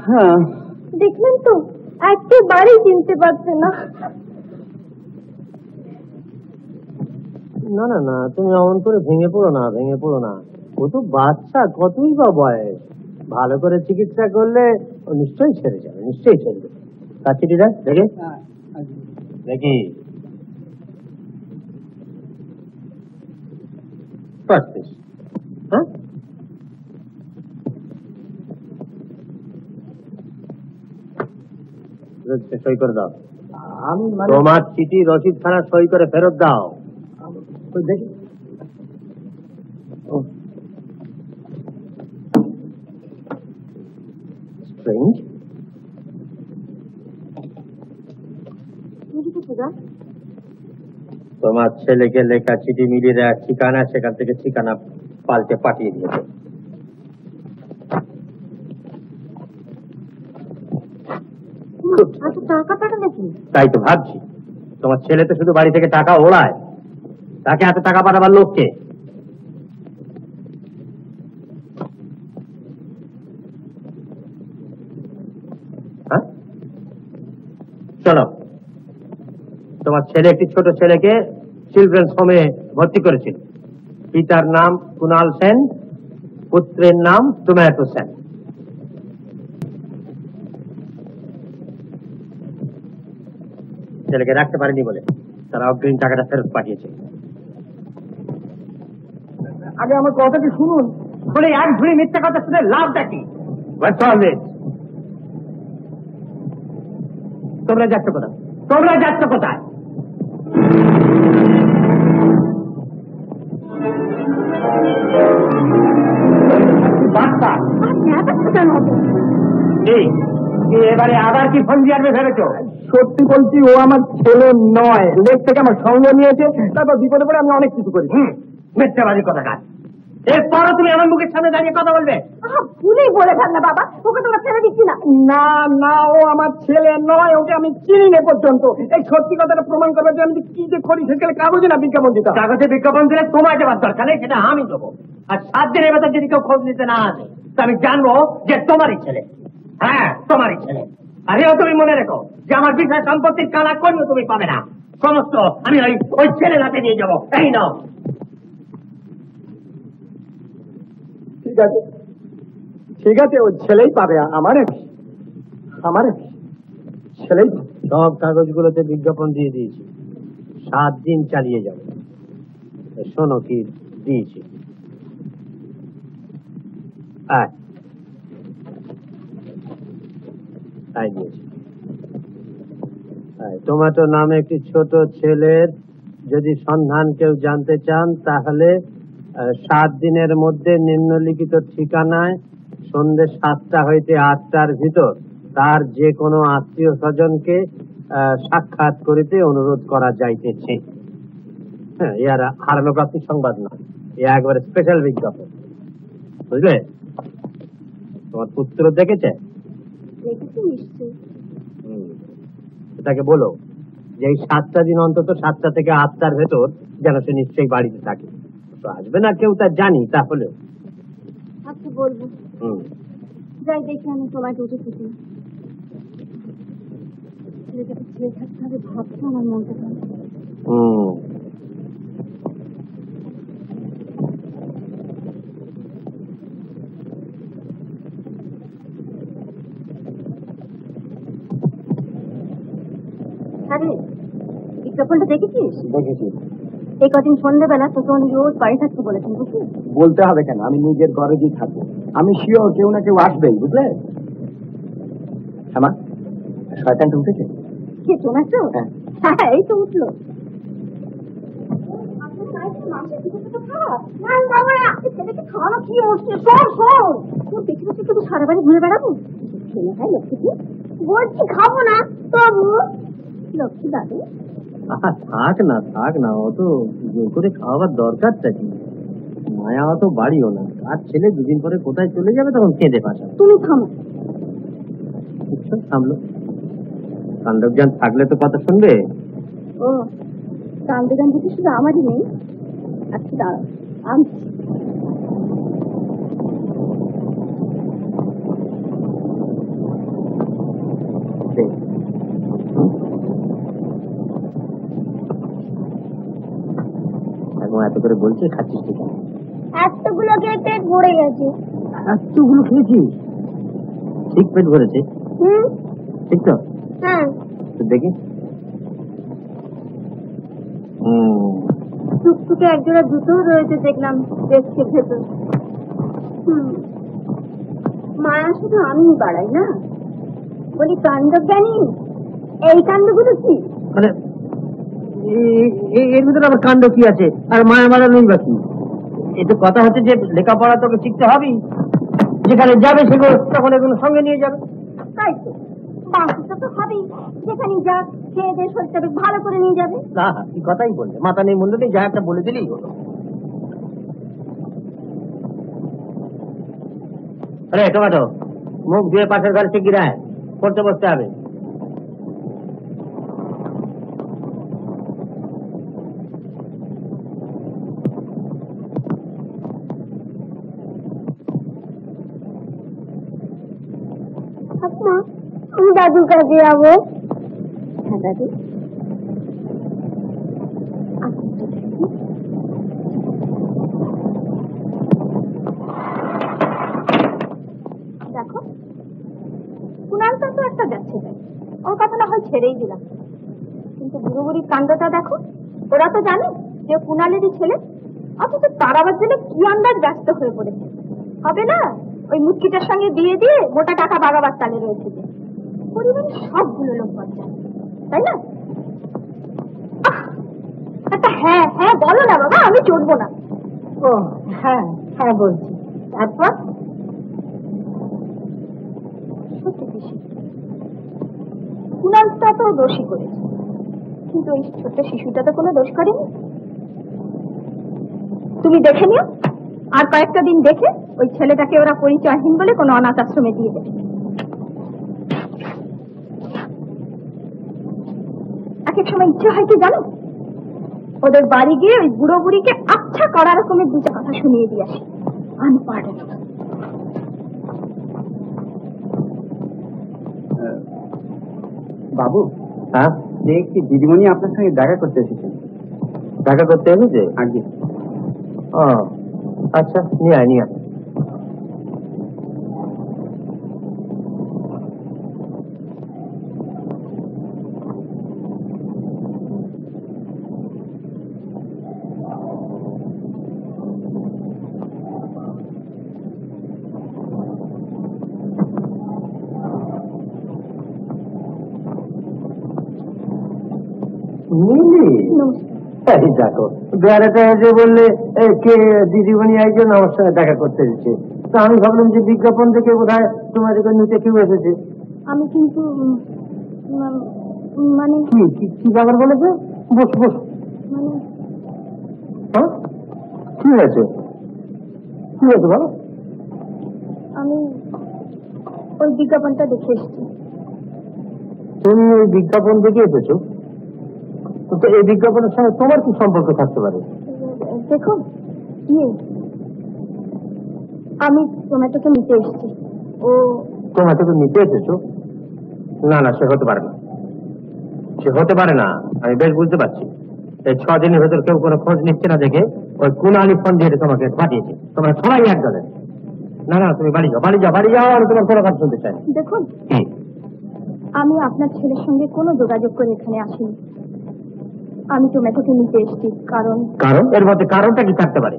হ্যাঁ, দেখলেন তো, একেবারেই চিনতে পারছে না। না না না, তুমি অমন করে ভেঙে পড়ো না। ও তো বাচ্চা, কতই বা বয়স। ভালো করে চিকিৎসা করলে ও নিশ্চয়ই সেরে যাবে। কাছিটিটা দেখি হ্যাঁ, সই করে দাও। আমি তোমার চিঠি রসিদ খানা সই করে ফেরত দাও। দেখি। স্ট্রেঞ্জ। তোমার ছেলেকে লেখা চিঠি মিলিয়ে দেওয়ার ঠিকানা, সেখান থেকে ঠিকানা পাল্টে পাঠিয়ে দিয়েছে। টাকা পাঠালে কি? তাই তো ভাবছি, তোমার ছেলে তো শুধু বাড়ি থেকে টাকা ওড়ায়, তাকে এত টাকা পাঠাবার লোককে? হ্যাঁ, চলো, তোমার ছেলে একটি ছোট ছেলেকে চিলড্রেন্স হোমে ভর্তি করেছিল। পিতার নাম কুনাল সেন, পুত্রের নাম টমেটো সেন। ছেলেকে রাখতে পারেনি বলে তারা অগ্রিম টাকাটা ফেরত পাঠিয়েছে। আগে আমার কথাটি শুনুন। বলে এক ঝুড়ি মিথ্যা কথা শুনে লাভটা কি? তোমরা যাচ্ছ কোথায়? বাচ্চা এবারে আবার কি ফন্দি আনবে ভেবেছো? সত্যি বলছি, ও আমার ছেলে নয়। লেগ থেকে আমার সঙ্গ নিয়েছে, তারপর বিপদে পড়ে আমি অনেক কিছু করি। মিথ্যাবাদী কথা কাজ। এরপরও তুমি আমার মুখের সামনে দাঁড়িয়ে কথা বলবে? ভুলেই বলে ফেললে বাবা, ওকে তোমরা ছেড়ে দিচ্ছি না। না, ও আমার ছেলে নয়, ওকে আমি চিনি না পর্যন্ত। এই সত্যি কথাটা প্রমাণ করবে যে আমি কি যে করি, সেখানে কাগজে না বিজ্ঞাপন দিতে। কাগজে বিজ্ঞাপন দিলে তোমার দেওয়ার দরকার নেই, সেটা আমি দেবো। আর 7 দিনের ভেতর যদি কেউ খোঁজ নিতে না আসে, তো আমি জানবো যে তোমারই ছেলে। হ্যাঁ, তোমারই ছেলে। আর এও তুমি মনে রেখো যে আমার বিষয় সম্পত্তির কালা করিও তুমি পাবে না। সমস্ত আমি ওই ছেলে হাতে নিয়ে যাবো। এই নাও। ঠিক আছে, ওই ছেলেই পাবে। আমার ছেলেই। সব কাগজগুলোতে বিজ্ঞাপন দিয়ে দিয়েছি, 7 দিন চালিয়ে যাবে। শোনো কি দিয়েছি। তাই দিয়েছি। টমেটো নামে একটি ছোট ছেলের যদি সন্ধান কেউ জানতে চান, তাহলে 7 দিনের মধ্যে নিম্নলিখিত ঠিকানায় সন্ধ্যে 7টা হইতে 8টার ভিতর তার যে কোনো আত্মীয় স্বজনকে সাক্ষাৎ করিতে অনুরোধ করা যাইতেছে। হ্যাঁ, ইয়ার হারানোপ্রাপ্তি সংবাদ নয়, এ একবারে স্পেশাল বিজ্ঞাপন, বুঝলে? তোমার পুত্র দেখেছে? নিশ্চয়ই। তাকে বলো যে এই 7টা দিন অন্তত 7টা থেকে 8টার ভেতর যেন সে নিশ্চয়ই বাড়িতে থাকে। তো আসবে না কেউ, তা জানি, তাহলেও আচ্ছা বলবো। যাই দেখি আমি তোমায় দুটো থেকে ছেলেটাকে ছেড়ে থাকতে হবে ভাবতে আমার মনটা কেন। বিজ্ঞাপনটা দেখেছিস? দেখেছি। এই কদিন সন্ধ্যেবেলা তোকে উনি রোজ বাড়ি থাকতে বলেছেন, বুঝলি? বলতে হবে কেন, আমি নিজের ঘরে গিয়ে থাকবো। আমি শিওর কেউ না কেউ আসবেই, বুঝলে? হ্যাঁ, শয়তানটা উঠেছে? কে, তোমার তো? হ্যাঁ। হ্যাঁ, এই তো উঠলো। খাওয়ানো কি হচ্ছে? সারা বাড়ি ঘুরে বেড়াবো? ছেলে ভাই লক্ষ্মী, বলছি খাবো না তবু। লক্ষ্মী দাদু, থাক না অত জোর করে খাওয়াবার দরকারটা কি? মায়া অত বাড়িও না, আর ছেলে দুদিন পরে কোথায় চলে যাবে তখন কেঁদে পাশা। তুমি থামো। থামলো? কাণ্ডজ্ঞান থাকলে তো কথা শুনবে। ও, কান্দগান যদি শুধু আমারই নেই। আচ্ছা দাঁড়াও, আনছি। এখন এত করে বলছে, খাচ্ছিস ঠিক আছে? এতগুলো খেয়ে পেট ভরে গেছে। এতগুলো খেয়েছিস? ঠিক পেট ভরেছে? ঠিক তো? হ্যাঁ। দেখি। টুকটুকে একজোড়া জুতো রয়েছে দেখলাম ডেস্কের ভেতর। মায়া শুধু আমি বাড়াই না, বলি কাণ্ডজ্ঞানী এই কাণ্ডগুলো কি? মানে এর ভিতরে আবার কাণ্ড কি আছে? আর মায়া মারানোই বাকি। এটা কথা হচ্ছে যে লেখাপড়া তোকে শিখতে হবেই, যেখানে যাবে সেগুলো তখন এগুলো সঙ্গে নিয়ে যাবে। তাই তো, বাসটা তো হবেই, যেখানে যা খেয়ে দিয়ে শরীরটা বেশ ভালো করে নিয়ে যাবে। না, কি কথাই বললে, মাথা নেই মূল্য নেই, যা একটা বলে দিলেই হলো। আরে টমেটো, মুখ ধুয়ে পাশের ঘরে সে গিরায় পড়তে বসতে হবে। আমি দাদুর কাছে যাবো। হ্যাঁ দাদু, দেখো কুণালটা তো একটা যাচ্ছে, ওর কথা না হয় ছেড়েই দিলাম, কিন্তু বুড়ো বুড়ির কাণ্ডটা দেখো। ওরা তো জানে যে কুণালেরই ছেলে, অথচ তার আবার জন্য কি আন্দাজ ব্যস্ত হয়ে পড়েছে। হবে না ওই মুটকিটার সঙ্গে বিয়ে দিয়ে মোটা টাকা বাগাবার তালে রয়েছে, পরিবারের সবগুলো লোক বাচ্চা, তাই না? আচ্ছা হ্যাঁ হ্যাঁ বলো না বাবা, আমি চলবো না। ও হ্যাঁ হ্যাঁ বলছি। তারপর কুণালটা তো দোষী করেছে, কিন্তু ওই ছোট্ট শিশুটা তো কোনো দোষ করেনি। তুমি দেখে নিও, আর কয়েকটা দিন দেখে ওই ছেলেটাকে ওরা পরিচয়হীন বলে কোনো অনাথ আশ্রমে দিয়ে দেবে। এক এক সময় ইচ্ছে হয় কি জানো, ওদের বাড়ি গিয়ে ওই বুড়ো বুড়িকে আচ্ছা কড়া রকমের দুটো কথা শুনিয়ে দিয়ে আসি। বাবু, হ্যাঁ, দেখছি দিদিমণি আপনার সঙ্গে দেখা করতে এসেছেন। দেখা করতে এসেছে? আগে ও আচ্ছা, নিয়ে আয় নিয়ে আয়। দেখো বেড়াতে এসে বললে কে দিদিমণি একজন আমার সঙ্গে দেখা করতে এসেছে, তো আমি ভাবলাম যে বিজ্ঞাপন থেকে বোধহয় তোমাদেরকে নিতে কেউ এসেছে। আমি কিন্তু মানে কি ব্যাপার বলেছে? বস বস। মানে হ্যাঁ, কি হয়েছে? কি হয়েছে বলো? আমি ওই বিজ্ঞাপনটা দেখে এসেছি। তুমি ওই বিজ্ঞাপন দেখে এসেছো? তো এই বিজ্ঞাপনের সঙ্গে তোমার কি সম্পর্ক থাকতে পারে? দেখো আমি টমেটোকে নিতে এসেছি। ও টমেটোকে নিতে এসেছো? না না, সে হতে পারে না, সে হতে পারে না। আমি বেশ বুঝতে পারছি। এই 6 দিনের ভেতর কেউ কোনো খোঁজ নিচ্ছে না দেখে ওই কুণালি ফোন দিয়ে তোমাকে পাঠিয়েছে। তোমরা সবাই এক দলে। না না, তুমি বাড়ি যাও, বাড়ি যাও, বাড়ি যাও। আমি তোমার কোনো কথা শুনতে চাই না। দেখুন, আমি আপনার ছেলের সঙ্গে কোনো যোগাযোগ করে এখানে আসিনি। আমি টমেটোকে নিতে এসেছি, কারণ কারণ এর মধ্যে কারণটা কি থাকতে পারে?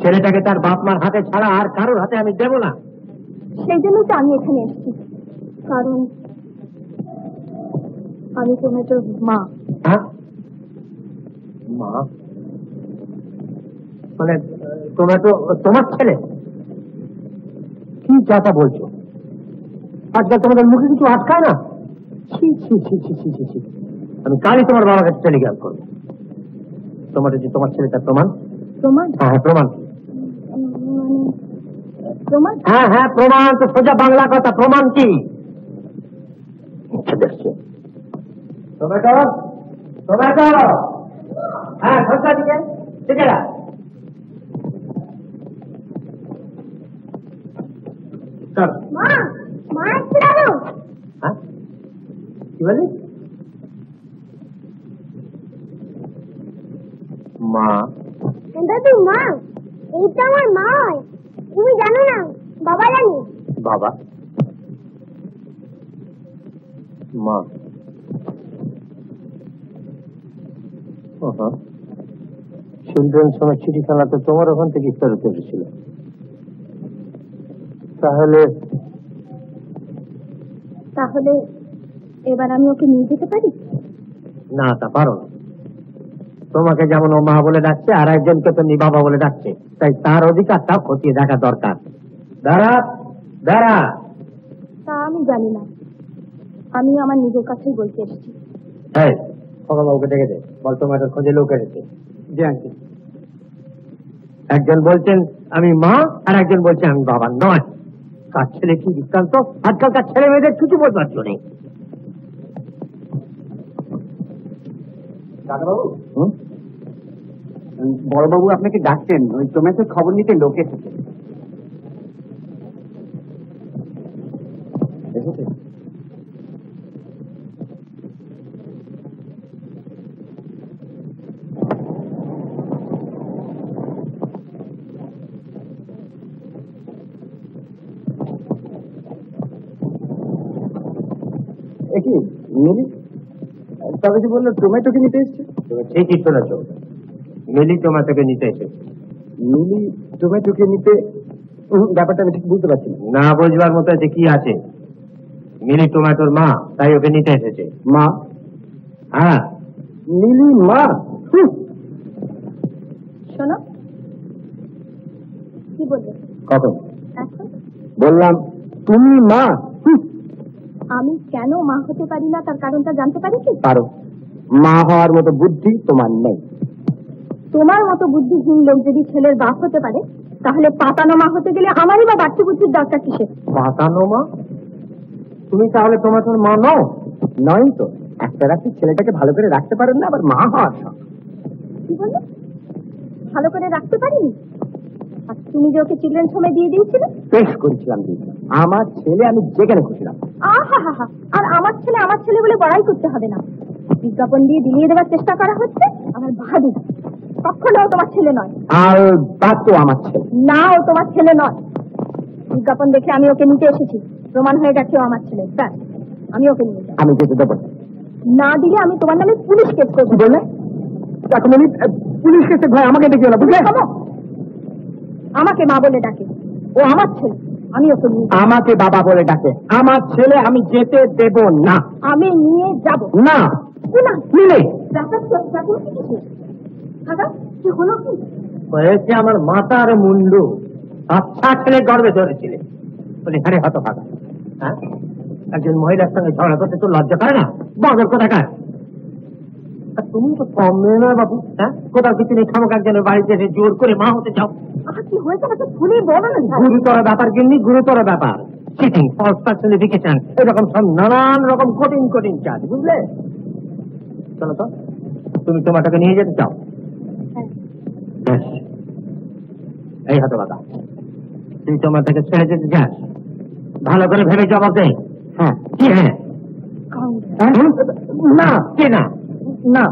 ছেলেটাকে তার বাপ মার হাতে ছাড়া আর কারোর হাতে আমি দেবো না। সেই জন্যই তো আমি এখানে এসেছি, কারণ আমি টমেটোর মা। হ্যাঁ, মা মানে টমেটো তোমার ছেলে? কি যাতা বলছো? আজকাল তোমাদের মুখে কিছু আটকায় না? ছি ছি ছি ছি ছি ছি ছি। আমি কালই তোমার বাবার কাছে টেলিগ্রাম করবো। তোমার যে তোমার ছেলেটা প্রমাণ? প্রমাণ? হ্যাঁ হ্যাঁ, প্রমাণ। মানে প্রমাণ? হ্যাঁ হ্যাঁ, প্রমাণ তো সোজা বাংলা কথা। প্রমাণ কি? দেখছি টমেটো, টমেটো। হ্যাঁ, সরকার দিকে ঠিক আছে। মা, মা একটু দাঁড়াও। হ্যাঁ, কি বলি? মা? দাদু, মা, এইটা আমার মা। তুমি জানো না? বাবা জানি। বাবা? মা? চিলড্রেন্স সময় চিঠিখানাতে তোমার ওখান থেকে ফেরত এসেছিল। তাহলে তাহলে এবার আমি ওকে নিয়ে যেতে পারি? না, তা পারো না। তোমাকে যেমন ও মা বলে ডাকছে, আর একজনকে তো বাবা বলে ডাকছে, তাই তার অধিকারটা খতিয়ে দেখা দরকার। দাঁড়া দাঁড়া। তা আমি জানি না, আমি আমার নিজের কাছেই বলতে এসেছি। হ্যাঁ, খোকাবাবুকে ডেকে দে, বল টমেটোর খোঁজে লোক এসেছে। জি আঙ্কেল। একজন বলছেন আমি মা, আর একজন বলছে আমি বাবা নয়। কার ছেলে কি বৃত্তান্ত? আজকালকার ছেলে মেয়েদের কিছু বোঝবার জন্য নেই। দাদাবাবু, বড়বাবু আপনাকে ডাকছেন, ওই টমেটোর খবর নিতে লোক এসেছে। কি মিলি তবে যে বললো টমেটোকে নিতে এসছে? তুমি ঠিকই শুনেছ, মিলি টমেটোকে নিতে এসেছে। মিলি টমেটোকে নিতে? ব্যাপারটা আমি ঠিক বুঝতে পারছি না বুঝবার মতো যে কি আছে? মিলি টমেটোর মা, তাই ওকে নিতে এসেছে। মা? হ্যাঁ, মিলি মা? শোনো, কি বলবে? কখন? এখন বললাম তুমি মা। আমি কেন মা হতে পারি না তার কারণটা জানতে পারি কি? পারো। মা হওয়ার মতো বুদ্ধি তোমার নেই। তোমার মতো বুদ্ধিহীন লোক যদি ছেলের বাপ হতে পারে, তাহলে পাতানো মা হতে গেলে আমারই বা বাড়তি বুদ্ধির দরকার কিসের? পাতানো মা? তুমি তাহলে টমেটোর মা নও? নয় তো, একটা রাত্রি ছেলেটাকে ভালো করে রাখতে পারেন না, আবার মা হওয়ার শখ। কি বললো? ভালো করে রাখতে পারিনি? আর তুমি যে ওকে চিলড্রেন্স হোমে দিয়ে দিয়েছিলে? বেশ করেছিলাম দিদি, আমার ছেলে আমি যেখানে খুশিলাম। আহা হা হা, আর আমার ছেলে বলে বড়াই করতে হবে না। বিজ্ঞাপন দিয়ে দিলিয়ে দেওয়ার চেষ্টা করা হচ্ছে। আমার ভাবি কখনো তোমার ছেলে নয়। আর বাদ তো আমার ছেলে। না, ও তোমার ছেলে নয়। বিজ্ঞাপন দেখে আমি ওকে নিতে এসেছি, প্রমাণ হয়ে গেছে ও আমার ছেলে। ব্যাস, আমি ওকে নিয়ে যাবো। আমি যেতে দেবো না দিলে আমি তোমার নামে পুলিশ কেস করবো। বললে এখন আমি পুলিশ কেসে ভয় আমাকে দেখি না, বুঝলে? আমাকে মা বলে ডাকে, ও আমার ছেলে, আমি ওকে নিয়ে যাবো। আমাকে বাবা বলে ডাকে, আমার ছেলে আমি যেতে দেব না। আমি নিয়ে যাবো। না না মিলে কি হলো? কি হয়েছে? আমার মাথার মুন্ডু। আচ্ছা, ছেলে গর্বে ধরেছিলে বলে হারে হত ভাগা। হ্যাঁ, একজন মহিলার সঙ্গে ঝগড়া করতে তো লজ্জা করে না? বদর কোথাকার? তুমি তো কম মেয়ে নয় বাবু। হ্যাঁ, কোথাও কিছু নেই, খামক একজনের বাড়িতে এসে জোর করে মা হতে চাও। কি হয়েছে আমাকে খুলে বলো না। গুরুতর ব্যাপার, কিন্তু গুরুতর ব্যাপার। চিটিং, ফলস পার্সনিফিকেশন, এরকম সব নানান রকম কঠিন কঠিন চার্জ, বুঝলে? চলো তো, তুমি তোমাটাকে নিয়ে যেতে চাও? বেশ, এই হতো বাবা, তুই তোমার থেকে ছেড়ে যেতে চাস? ভালো করে ভেবে জবাব দে। হ্যাঁ কি? হ্যাঁ না কে? না না।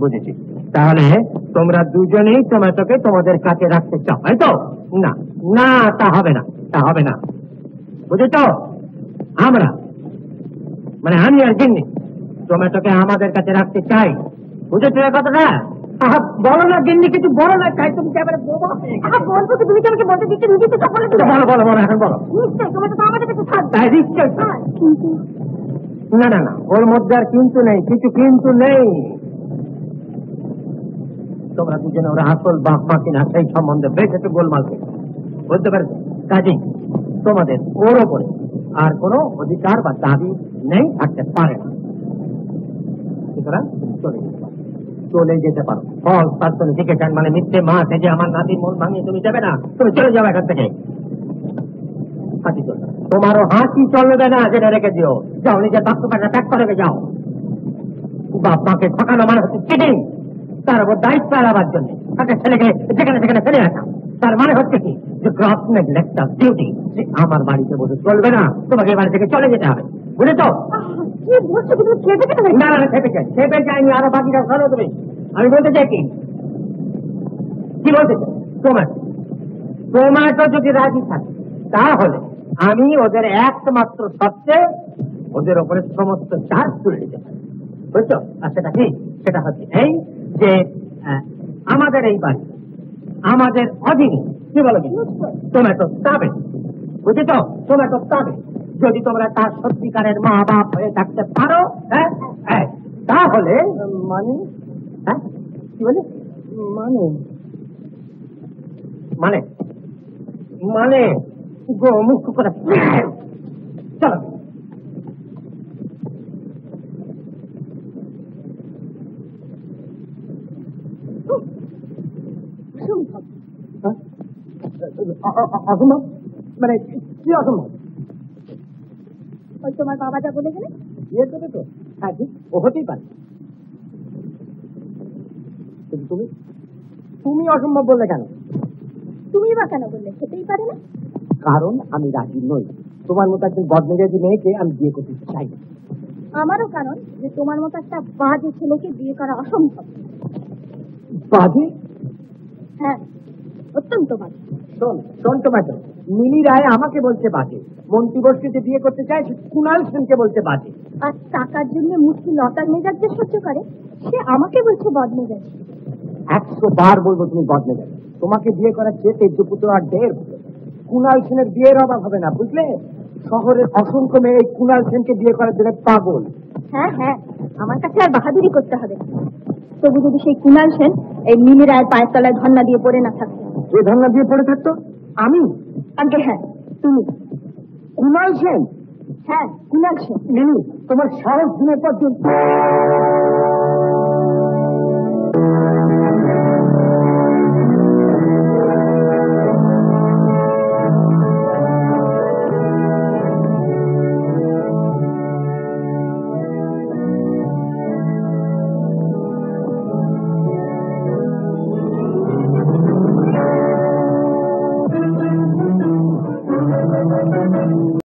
বুঝেছি। তাহলে তোমরা দুজনেই টমেটোকে তোমাদের কাছে রাখতে চাও, তাই তো? না না, তা হবে না, তা হবে না, বুঝেছ? আমরা মানে আমি আর গিন্নি টমেটোকে আমাদের কাছে রাখতে চাই, বুঝেছো কথাটা? বলো না গিন্নি, কিছু বলো না, চাই তুমি একেবারে বোবা হয়ে গেছো। বলবো তো, তুমি কি আমাকে বলতে দিচ্ছ, নিজে তো সব বলে দিলে। বলো বলো বলো, এখন বলো। নিশ্চয়ই টমেটো তো আমাদের কাছে থাকবে। তাই নিশ্চয়ই। কিন্তু না না না, ওর মধ্যে আর কিন্তু নেই, কিছু কিন্তু নেই। তোমরা দুজনে ওরা আসল বাপ মা কিনা সেই সম্বন্ধে বেশ একটু গোলমাল করে, বুঝতে পারছো? কাজে তোমাদের ওর ওপরে আর কোনো অধিকার বা দাবি নেই, থাকতে পারে না। সুতরাং চলে যেতে পারো। ফলস পার্সনিফিকেশন মানে মিথ্যে মা থেকে আমার নাতির মন ভাঙিয়ে তুমি যাবে না, তুমি চলে যাও এখান থেকে। হাসি চলবে, তোমারও হাসি চলবে না, যেটা রেখে দিও। যাও নিজের বাস্তবতা ত্যাগ করে যাও। বাপ মাকে ঠকানো মানে হচ্ছে চিটিং, তার উপর দায়িত্ব এড়াবার জন্য তাকে ছেলেকে যেখানে সেখানে ফেলে আসা। তার মানে হচ্ছে কি, যে গ্রস নেগলেক্ট অফ ডিউটি। আমার বাড়িতে বসে চলবে না, তোমাকে বাড়ি থেকে চলে যেতে হবে, বুঝেছো? কি বলছো, তুমি খেতে কেন? না না, খেপে যায়নি, আরো বাকিটা ভালো তুমি। আমি বলতে চাই কি বলতে চাই, টমেটো যদি রাজি থাকে তাহলে আমি ওদের একমাত্র সত্ত্বে ওদের ওপরে সমস্ত চার্জ তুলে দিতে পারি, বুঝছো? আর সেটা কি, সেটা হচ্ছে এই যে আমাদের এই বাড়ি আমাদের অধীনে, কি বলো কি, টমেটো পাবে, বুঝেছো? টমেটো পাবে যদি তোমরা তার সত্যিকারের মা বাপ হয়ে থাকতে পারো। হ্যাঁ, তাহলে মানে, হ্যাঁ কি বলে, মানে মানে মানে গো মুখ করে চলো। অসম্ভব মানে কি অসম্ভব? ওই তোমার বাবা যা বলে গেলে বিয়ে করবে তো? হ্যাঁ ঠিক, ও হতেই পারে। কিন্তু তুমি তুমি অসম্ভব বললে কেন? তুমি বা কেন বললে খেতেই পারে না? কারণ আমি রাজি নই। তোমার মতো একজন বদমেজাজি মেয়েকে আমি বিয়ে করতে চাই না। আমারও কারণ যে তোমার মতো একটা বাজে ছেলেকে বিয়ে করা অসম্ভব। বাজে? হ্যাঁ, অত্যন্ত বাজে। শোন টমেটো, মিলি রায় আমাকে বলছে বাজে, মন্ত্রী বস্তিতে বিয়ে করতে চায় কুণাল সেনকে বলছে বাজে। আর টাকার জন্য মুষ্টি লতার মেজাজ যে সহ্য করে সে আমাকে বলছে বদমেজাজ। 100 বার বলবো তুমি বদমেজাজি। তোমাকে বিয়ে করার চেয়ে তেজপুত্র আর ঢের। কুণাল সেনের বিয়ের অভাব হবে না, বুঝলে? শহরের অসংখ্য মেয়ে এই কুণাল সেনকে বিয়ে করার জন্য পাগল। হ্যাঁ হ্যাঁ, আমার কাছে আর বাহাদুরি করতে হবে না। তবু যদি সেই কুণাল সেন এই মিলি রায়ের পায়ের তলায় ধর্ণা দিয়ে পড়ে না থাকতো। যে ধর্ণা দিয়ে পড়ে থাকতো? আমি? আগে হ্যাঁ, তুমি। কুণাল সেন? হ্যাঁ, কুণাল সেন। মিলি, তোমার সাহস দিনের পর দিন